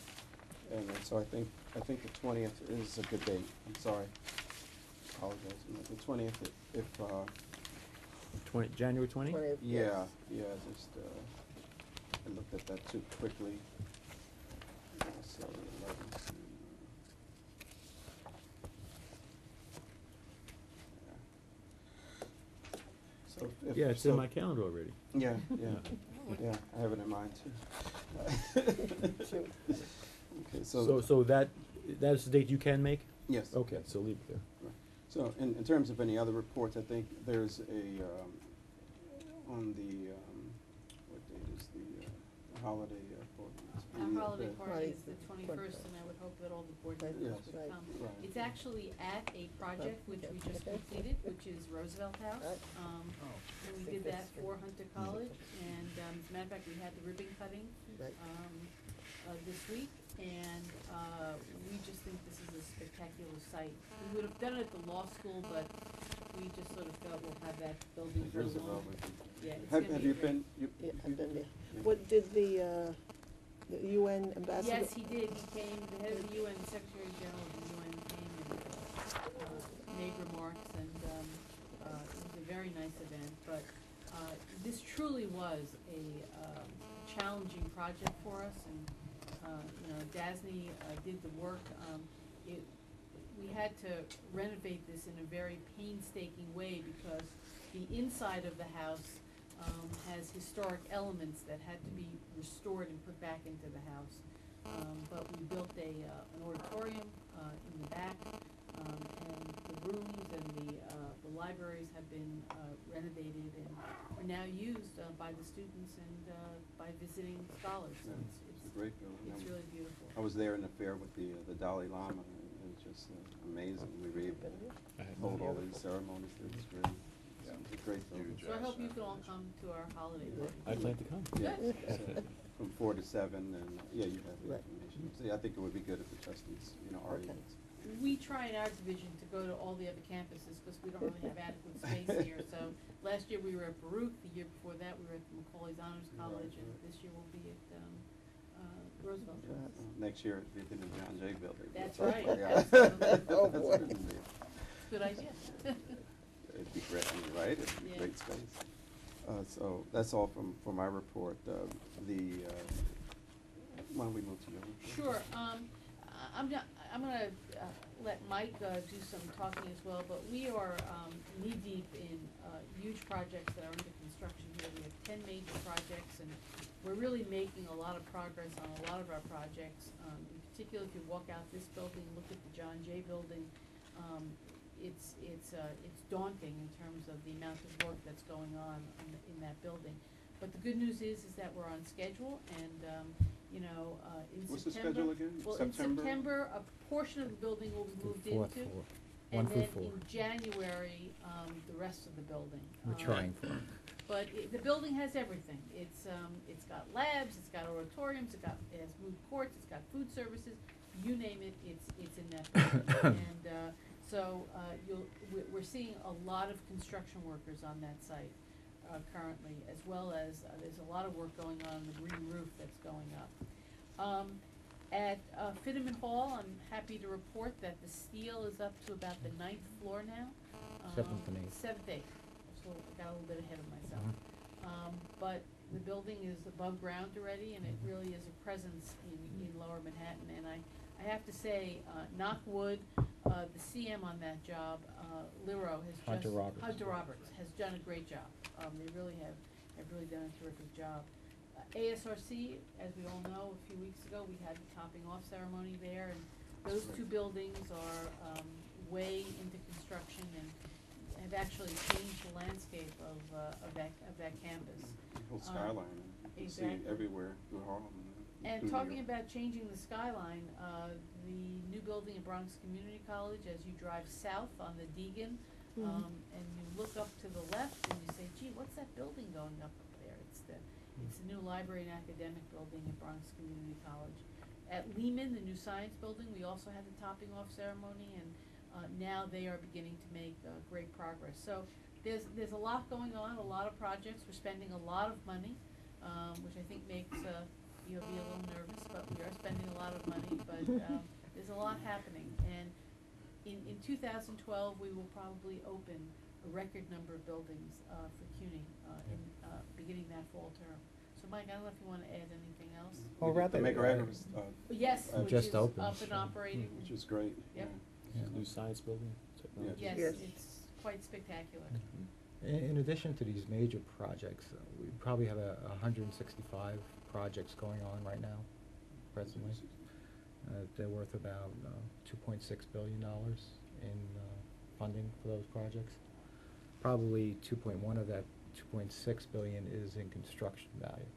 And so I think the 20th is a good date, I'm sorry, apologize. The 20th, if, January 20? 20th, yeah, yes. just, I looked at that too quickly. So, 11th, so if- Yeah, it's so- in my calendar already. Yeah, yeah, I have it in mind too. Okay, So that's the date you can make? yes. Okay, so leave it there. Right. So in terms of any other reports, I think there's on the, what date is the holiday for? Our holiday party is the Party. 21st, and I would hope that all the board Right. members Yes. would Right. come. Right. It's actually at a project which we just completed, which is Roosevelt House. And we did that for Hunter College, and as a matter of fact, we had the ribbon cutting Right. this week, and we just think this is a spectacular site. We would have done it at the law school, but we just sort of felt we'll have that building for Roosevelt long. would be- Yeah, it's Have gonna be you great. been? Yeah, I've been there. Yeah. What did the UN ambassador? Yes, he did. He came, the head of the UN, the Secretary General of the UN came and made remarks, and it was a very nice event. But this truly was a challenging project for us, and Dasney did the work. We had to renovate this in a very painstaking way because the inside of the house has historic elements that had to be restored and put back into the house. But we built an auditorium in the back, and the rooms and the libraries have been renovated and are now used by the students and by visiting scholars. So Yeah, it's a great building. it's really beautiful. I was there in the fair with the Dalai Lama, and it was just amazing. We were able to hold all these ceremonies. It was great. It's a great building. So I hope you can all come to our holiday party. I plan to come. Yeah, Good. so from 4 to 7, and yeah, you have the Right. information. So yeah, I think it would be good if the trustees, are able to. We try in our division to go to all the other campuses because we don't really have adequate space here. So last year we were at Baruch, the year before that we were at Macaulay's Honors College, and this year we'll be at Roosevelt. Next year, it'll be in the John Jay building. That's So, right. yeah. Absolutely. Oh, boy. It's a good idea. It'd be great, I mean, right, it's Yeah. a great space. So that's all from my report. Why don't we move to your report? Sure, I'm gonna let Mike do some talking as well, but we are knee-deep in huge projects that are under construction here. We have 10 major projects, and we're really making a lot of progress on a lot of our projects. In particular, if you walk out this building, look at the John Jay building, it's daunting in terms of the amount of work that's going on in that building. But the good news is that we're on schedule, and in What's the September. schedule again? Well, September? in September, a portion of the building will be moved Fourth into. floor. And 1 through then 4. in January, the rest of the building. We're trying for it. But the building has everything. It's got labs, it's got auditoriums, it has food courts, it's got food services, you name it, it's in that building. And so we're seeing a lot of construction workers on that site currently, as well as there's a lot of work going on the green roof that's going up. At Fitteman Hall, I'm happy to report that the steel is up to about the 9th floor now. 7th and 8th. 7th, 8th. So I got a little bit ahead of myself. But the building is above ground already, and it really is a presence in Lower Manhattan. And I have to say, knock wood, the CM on that job, Liro, has Hunter Roberts. Hunter Roberts has done a great job. They really have really done a terrific job. ASRC, as we all know, a few weeks ago, we had the topping off ceremony there, and those two buildings are way into construction and have actually changed the landscape of that campus. The whole skyline, you can see Exactly. everywhere through Harlem. And through New talking York. about changing the skyline, the new building at Bronx Community College, as you drive south on the Deegan, and you look up to the left and you say, gee, what's that building going up there? It's the new library and academic building at Bronx Community College. At Lehman, the new science building, we also had the topping off ceremony, and now they are beginning to make great progress. So there's a lot going on, a lot of projects. We're spending a lot of money, which I think makes you be a little nervous, but we are spending a lot of money. But there's a lot happening, and in 2012 we will probably open a record number of buildings for CUNY beginning that fall term. So Mike, I don't know if you want to add anything else? Well, rather, The McGregor was, Yes, which just is opened, up and so- operating. which is great. Yep. Yeah. New science building, technology. Yes, Yes. it's quite spectacular. In addition to these major projects, we probably have 165 projects going on right now, presently. They're worth about $2.6 billion in funding for those projects. Probably 2.1 of that 2.6 billion is in construction value.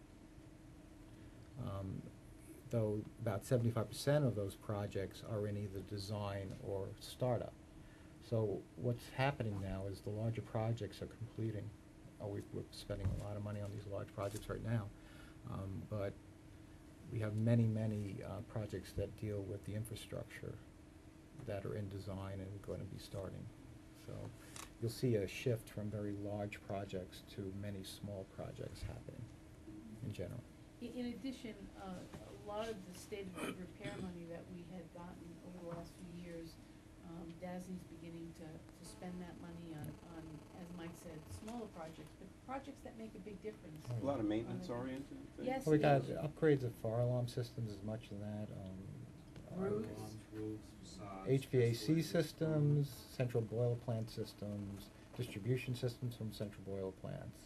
Though about 75% of those projects are in either design or startup. So what's happening now is the larger projects are completing. We're spending a lot of money on these large projects right now, but we have many projects that deal with the infrastructure that are in design and going to be starting. So you'll see a shift from very large projects to many small projects happening in general. In addition, a lot of the state of good repair money that we had gotten over the last few years, DASNY's beginning to spend that money on, as Mike said, smaller projects, but projects that make a big difference. A lot of maintenance oriented things. Yes. Well, we got upgrades of fire alarm systems, as much of that. Roofs. Roofs, facades. HVAC escalators. systems, central boiler plant systems, distribution systems from central boiler plants,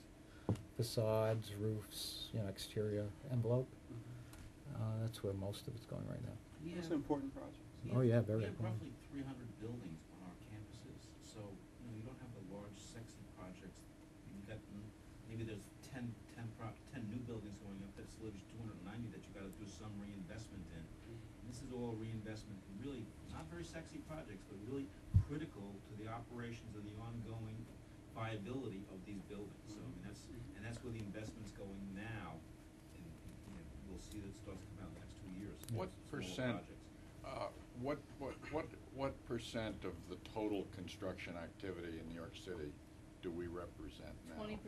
facades, roofs, exterior envelope. That's where most of it's going right now. We Those have- are important projects. we Oh, have- yeah, very We have important. roughly 300 buildings on our campuses, so, you don't have the large, sexy projects. You've got, maybe there's 10 new buildings going up, that still leaves 290 that you gotta do some reinvestment in. And this is all reinvestment in really, not very sexy projects, but really critical to the operations and the ongoing viability of these buildings. So, that's where the investment's going now, and, we'll see that starts to come out in the next 2 years. What Smaller percent, projects. what percent of the total construction activity in New York City do we represent now? 20%.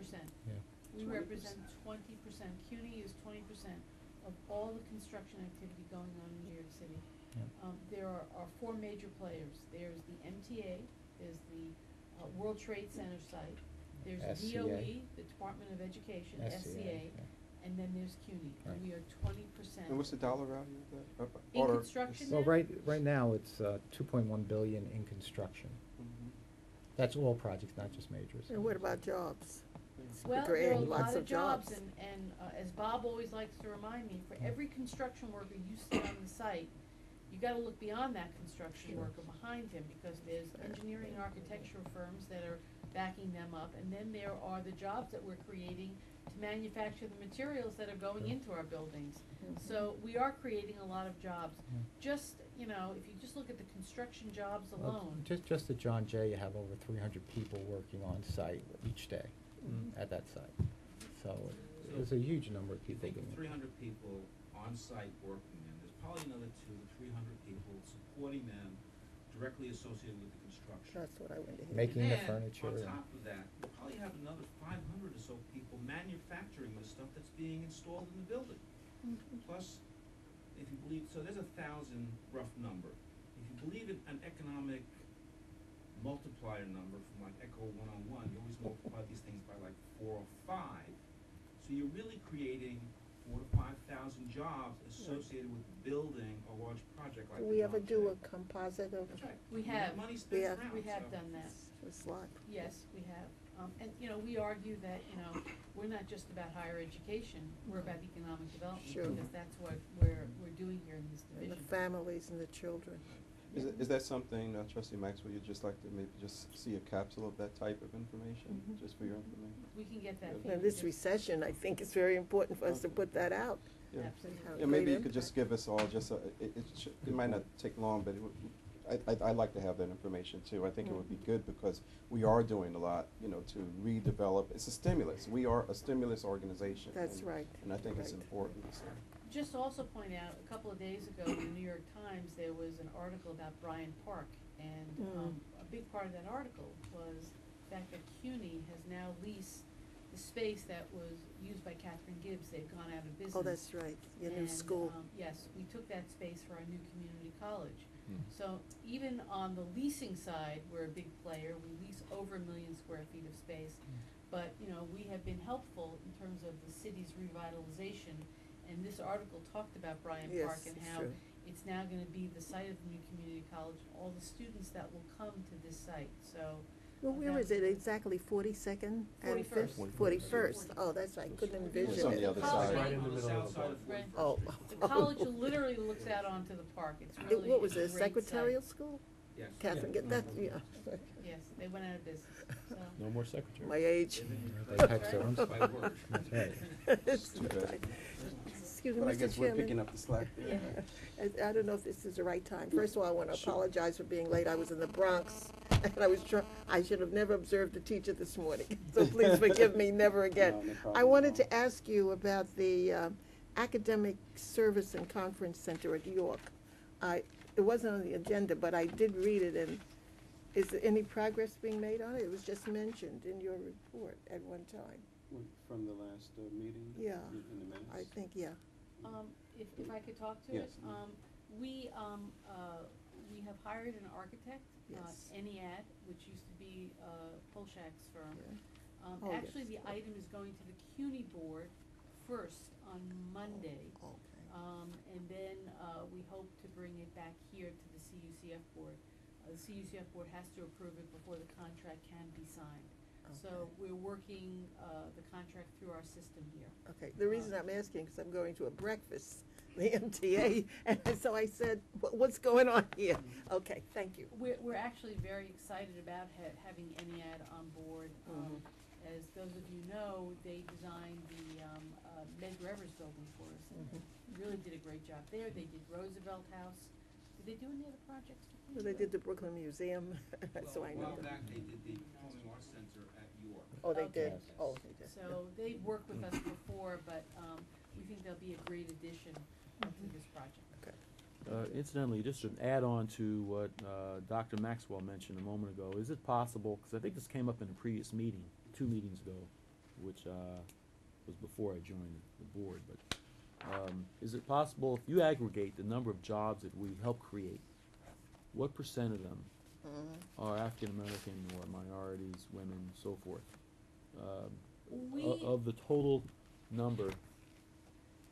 Yeah. We 20%. represent 20%. CUNY is 20% of all the construction activity going on in New York City. Yeah. There are 4 major players. There's the MTA, there's the World Trade Center site, there's SCA. DOE, the Department of Education, SCA, yeah. and then there's CUNY, Right. and we are 20%. And what's the dollar value of that? In Order- construction Well, now? right now, it's 2.1 billion in construction. Mhm. That's all projects, not just majors. And what about jobs? It's Well, there are a creating lot lots of jobs, and as Bob always likes to remind me, for every construction worker you see on the site, you gotta look beyond that construction Sure. worker behind him, because there's engineering and architectural firms that are backing them up, and then there are the jobs that we're creating to manufacture the materials that are going Sure. into our buildings. Mhm. So we are creating a lot of jobs. Yeah. Just, you know, if you just look at the construction jobs Well, alone, Just at John Jay, you have over 300 people working on site each day Mhm. at that site. So there's a huge number of You people think of doing it. 300 people on site working them, there's probably another 200-300 people supporting them directly associated with the construction. That's what I want to hear. Making the And furniture. on and- top of that, you probably have another 500 or so people manufacturing the stuff that's being installed in the building. Plus, if you believe, so there's 1,000 rough number. If you believe in an economic multiplier number from like Echo 101, you always multiply these things by like 4 or 5. So you're really creating 4,000 to 5,000 jobs associated with building a large project like Do the we ever John do Jay. a composite of That's right. We And that have. money spends Yeah. around, we have so- done that. this lot? Yes, we have. And, you know, we argue that, you know, we're not just about higher education, we're about economic development. Sure. Because that's what we're doing here in this And the division. families and the children. Is that something, Trustee Maxwell, you'd just like to maybe just see a capsule of that type of information, Mhm. just for your information? We can get that. Yeah. for you. And this Just- recession, I think it's very important for us to Okay. put that out. Yeah. Absolutely. Have a Yeah, maybe great you could just impact. give us all just it might not take long, but I'd like to have that information too. I think it would be good because we are doing a lot, you know, to redevelop. It's a stimulus. We are a stimulus organization. That's and- right. And I think it's Right. important, so. Just also point out, a couple of days ago in the New York Times, there was an article about Bryant Park. And a big part of that article was the fact that CUNY has now leased the space that was used by Catherine Gibbs. They've gone out of business. Oh, that's right, your new And, school. Yes, we took that space for our new community college. Hmm. So even on the leasing side, we're a big player. We lease over 1 million square feet of space. But, you know, we have been helpful in terms of the city's revitalization. And this article talked about Bryant Yes, Park and it's how true. it's now gonna be the site of the new community college, all the students that will come to this site, so. Well, where is it exactly, 42nd and 41st. 5th? 41st, oh, that's right, couldn't envision it. It's on the other side. Right in In the the middle middle of of the the south side park. of Right. 41st. The college literally looks out onto the park, it's It- really What was a it, great secretarial site. school? Yes. Catherine, get that, yeah, Yes, they went out of business, so. No more secretary. my age. They text their own By word. That's right. It's Too bad. Excuse me, But I Mr. guess we're picking Chairman. up the slack there. I don't know if this is the right time. First of all, I want to Sure. apologize for being late. I was in the Bronx, and I should have never observed the teacher this morning. So please forgive me, never again. No, no I problem wanted at all. to ask you about the Academic Service and Conference Center at York. It wasn't on the agenda, but I did read it, and is there any progress being made on it? It was just mentioned in your report at one time. From the last meeting? Yeah. In the minutes? I think, yeah. If I could talk to it, Yes. we have hired an architect, Yes. NEAD, which used to be Polshak's firm. Yeah. Oh, Actually, yes. the item is going to the CUNY board first on Monday. Okay. And then, we hope to bring it back here to the CUCF board. The CUCF board has to approve it before the contract can be signed. So Okay. we're working, the contract through our system here. Okay, the reason I'm asking, because I'm going to a breakfast, the MTA, and so I said, what's going on here? Okay, thank you. We're actually very excited about having NEAD on board. As those of you know, they designed the Med Revers building for us, and really did a great job there. They did Roosevelt House. Did they do any other projects? Well, they did the Brooklyn Museum, so I know Well, them. back they did the Performing Arts Center at York. Oh, they Okay. did, oh, they did. So they've worked with us before, but we think they'll be a great addition to this project. Incidentally, just an add-on to what Dr. Maxwell mentioned a moment ago, is it possible, because I think this came up in a previous meeting, 2 meetings ago, which was before I joined the board, but is it possible, if you aggregate the number of jobs that we help create, what % of them are African American or minorities, women, so forth. We- Of the total number,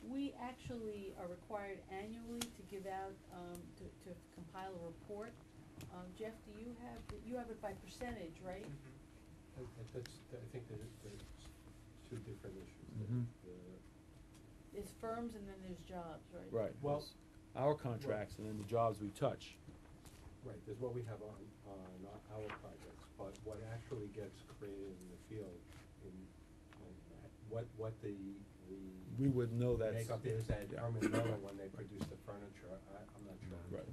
We actually are required annually to give out, to compile a report. Jeff, you have it by percentage, right? I think there's two different issues. Mhm. There's firms and then there's jobs, right? right, Well- there's our contracts and then the jobs we touch. Right, there's what we have on our projects, but what actually gets created in the field, what the We would know that's. makeup is at yeah. Herman Miller when they produce the furniture, I'm not sure. Right,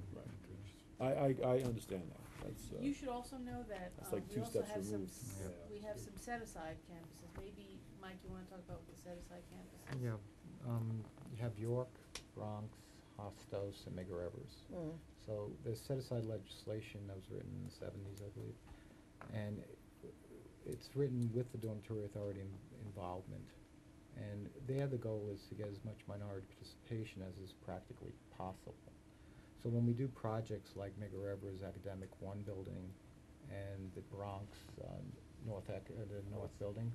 right. I understand that, that's, You should also know that, That's like we two also steps have some, removed. Yeah. we have some set-aside campuses. Maybe, Mike, you wanna talk about what the set-aside campuses? Yeah, you have York, Bronx, Hostos, and Medgar Evers. So there's set-aside legislation that was written in the 70s, I believe, and it's written with the dormitory authority involvement. And there the goal is to get as much minority participation as is practically possible. So when we do projects like Medgar Evers Academic One building and the Bronx the North building,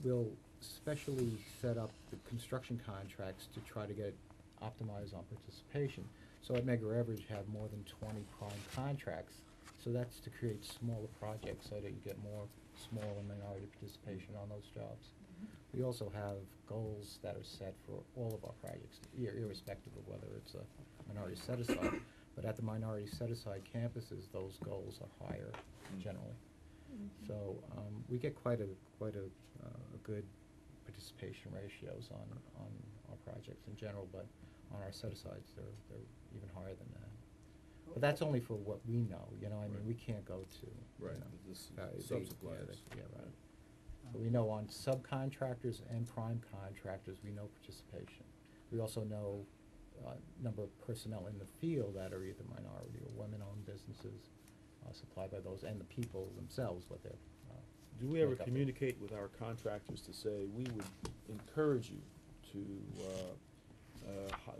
we'll specially set up the construction contracts to try to get optimized on participation. So at Medgar Evers, you have more than 20 prime contracts. So that's to create smaller projects so that you get more small and minority participation on those jobs. We also have goals that are set for all of our projects, irrespective of whether it's a minority set-aside. But at the minority set-aside campuses, those goals are higher generally. So we get quite a good participation ratios on our projects in general, but on our set-asides, they're even higher than that. But that's only for what we know, I mean, Right. we can't go to, Right, this sub-suppliers. Yeah, right. But we know on subcontractors and prime contractors, we know participation. We also know number of personnel in the field that are either minority or women-owned businesses supplied by those, and the people themselves, what they're. Do we ever makeup is. communicate with our contractors to say, we would encourage you to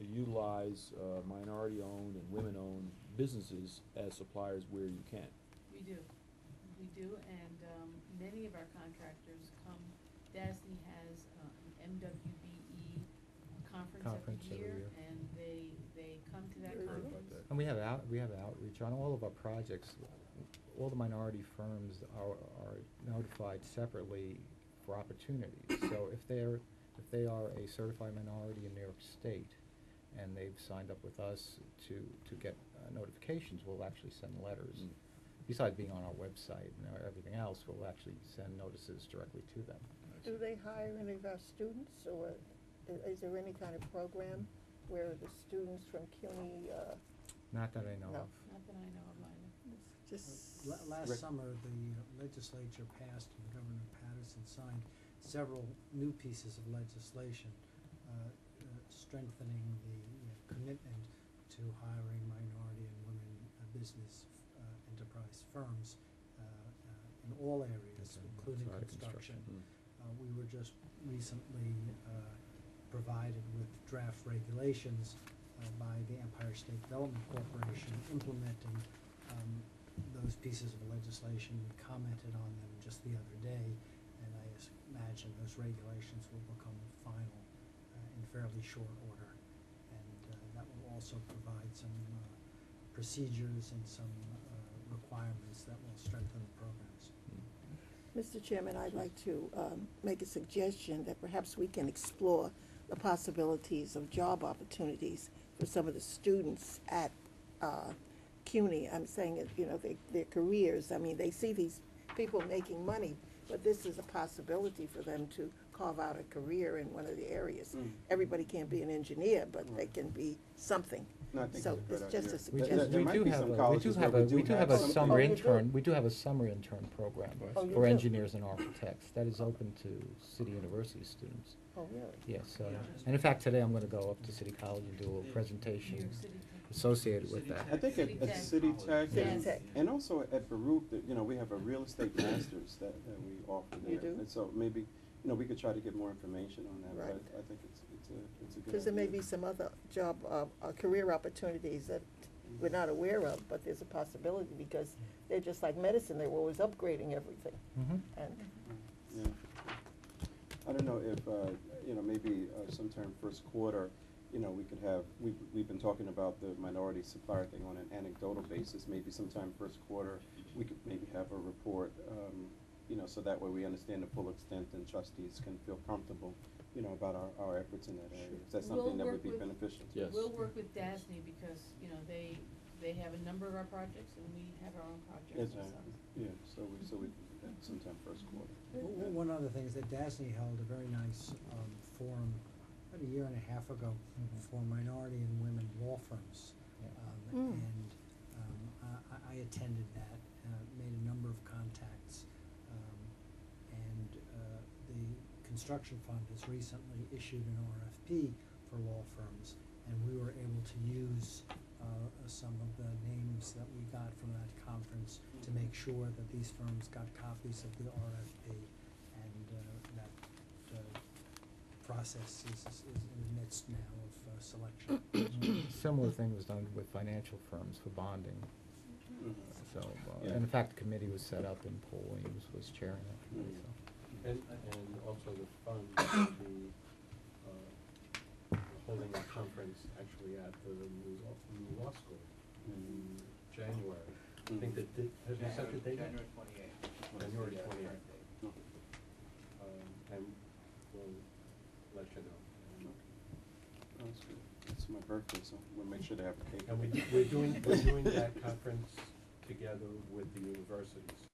utilize minority-owned and women-owned businesses as suppliers where you can? We do, and, many of our contractors come, DASNY has, an MWBE conference Conference every every year, year. and they come to that Very good. conference. And we have outreach on all of our projects. All the minority firms are notified separately for opportunities. So if they are a certified minority in New York State and they've signed up with us to get notifications, we'll actually send letters. Besides being on our website and everything else, we'll actually send notices directly to them. Do they hire any of our students, or is there any kind of program where the students from CUNY, Not that I know No. of. Not that I know of either. just? Last Rick. summer, the legislature passed and Governor Patterson signed several new pieces of legislation strengthening the commitment to hiring minority and women business enterprise firms in all areas, Okay. including Outside of construction. construction. We were just recently provided with draft regulations by the Empire State Development Corporation implementing those pieces of legislation. We commented on them just the other day, and I imagine those regulations will become final in fairly short order. And that will also provide some procedures and some requirements that will strengthen the programs. Mr. Chairman, I'd like to make a suggestion that perhaps we can explore the possibilities of job opportunities for some of the students at CUNY. I'm saying, their careers. I mean, they see these people making money, but this is a possibility for them to carve out a career in one of the areas. Everybody can't be an engineer, but they can be something. No, I think So that's a good it's just a idea. suggestion. There might be some colleges where We do have a some summer Oh, you do? intern, we do have a summer intern program Oh, you for do? engineers and architects. That is open to City University students. Oh, really? Yes, and in fact, today I'm gonna go up to City College and do a New presentation York City. associated with that. I think City at Tech. City Tech City and, Tech. and also at Baruch, we have a real estate masters that we offer there. You do? And so maybe, we could try to get more information on that, Right. but I think it's a good idea. Because there may be some other job, career opportunities that we're not aware of, but there's a possibility because they're just like medicine, they're always upgrading everything. Mhm. And Yeah. I don't know if, maybe sometime first quarter, we could have, we've been talking about the minority supplier thing on an anecdotal basis. Maybe sometime first quarter, we could maybe have a report, so that way we understand the full extent and trustees can feel comfortable, about our efforts in that area. Is that We'll something that would work be with- beneficial? Yes. We'll work with DASNY because, they have a number of our projects and we have our own projects, so. Exactly. Yeah, so we can do that sometime first quarter. One other thing is that DASNY held a very nice forum about a year and a half ago for minority and women law firms. Yeah. And I attended that, made a number of contacts, and the construction fund has recently issued an RFP for law firms, and we were able to use some of the names that we got from that conference to make sure that these firms got copies of the RFP, and that process is in the midst now of selection. Similar thing was done with financial firms for bonding. Mhm. So, Yeah. and in fact, the committee was set up and Paul Williams was chairing that committee, Mm. so. And also the fund will be holding a conference actually at the new law school in January. I think that, have you set the date? January 28th. January Yeah, 28th. current date. And we'll let you know. That's good. It's my birthday, so we'll make sure they have a cake. And we're doing that conference together with the universities.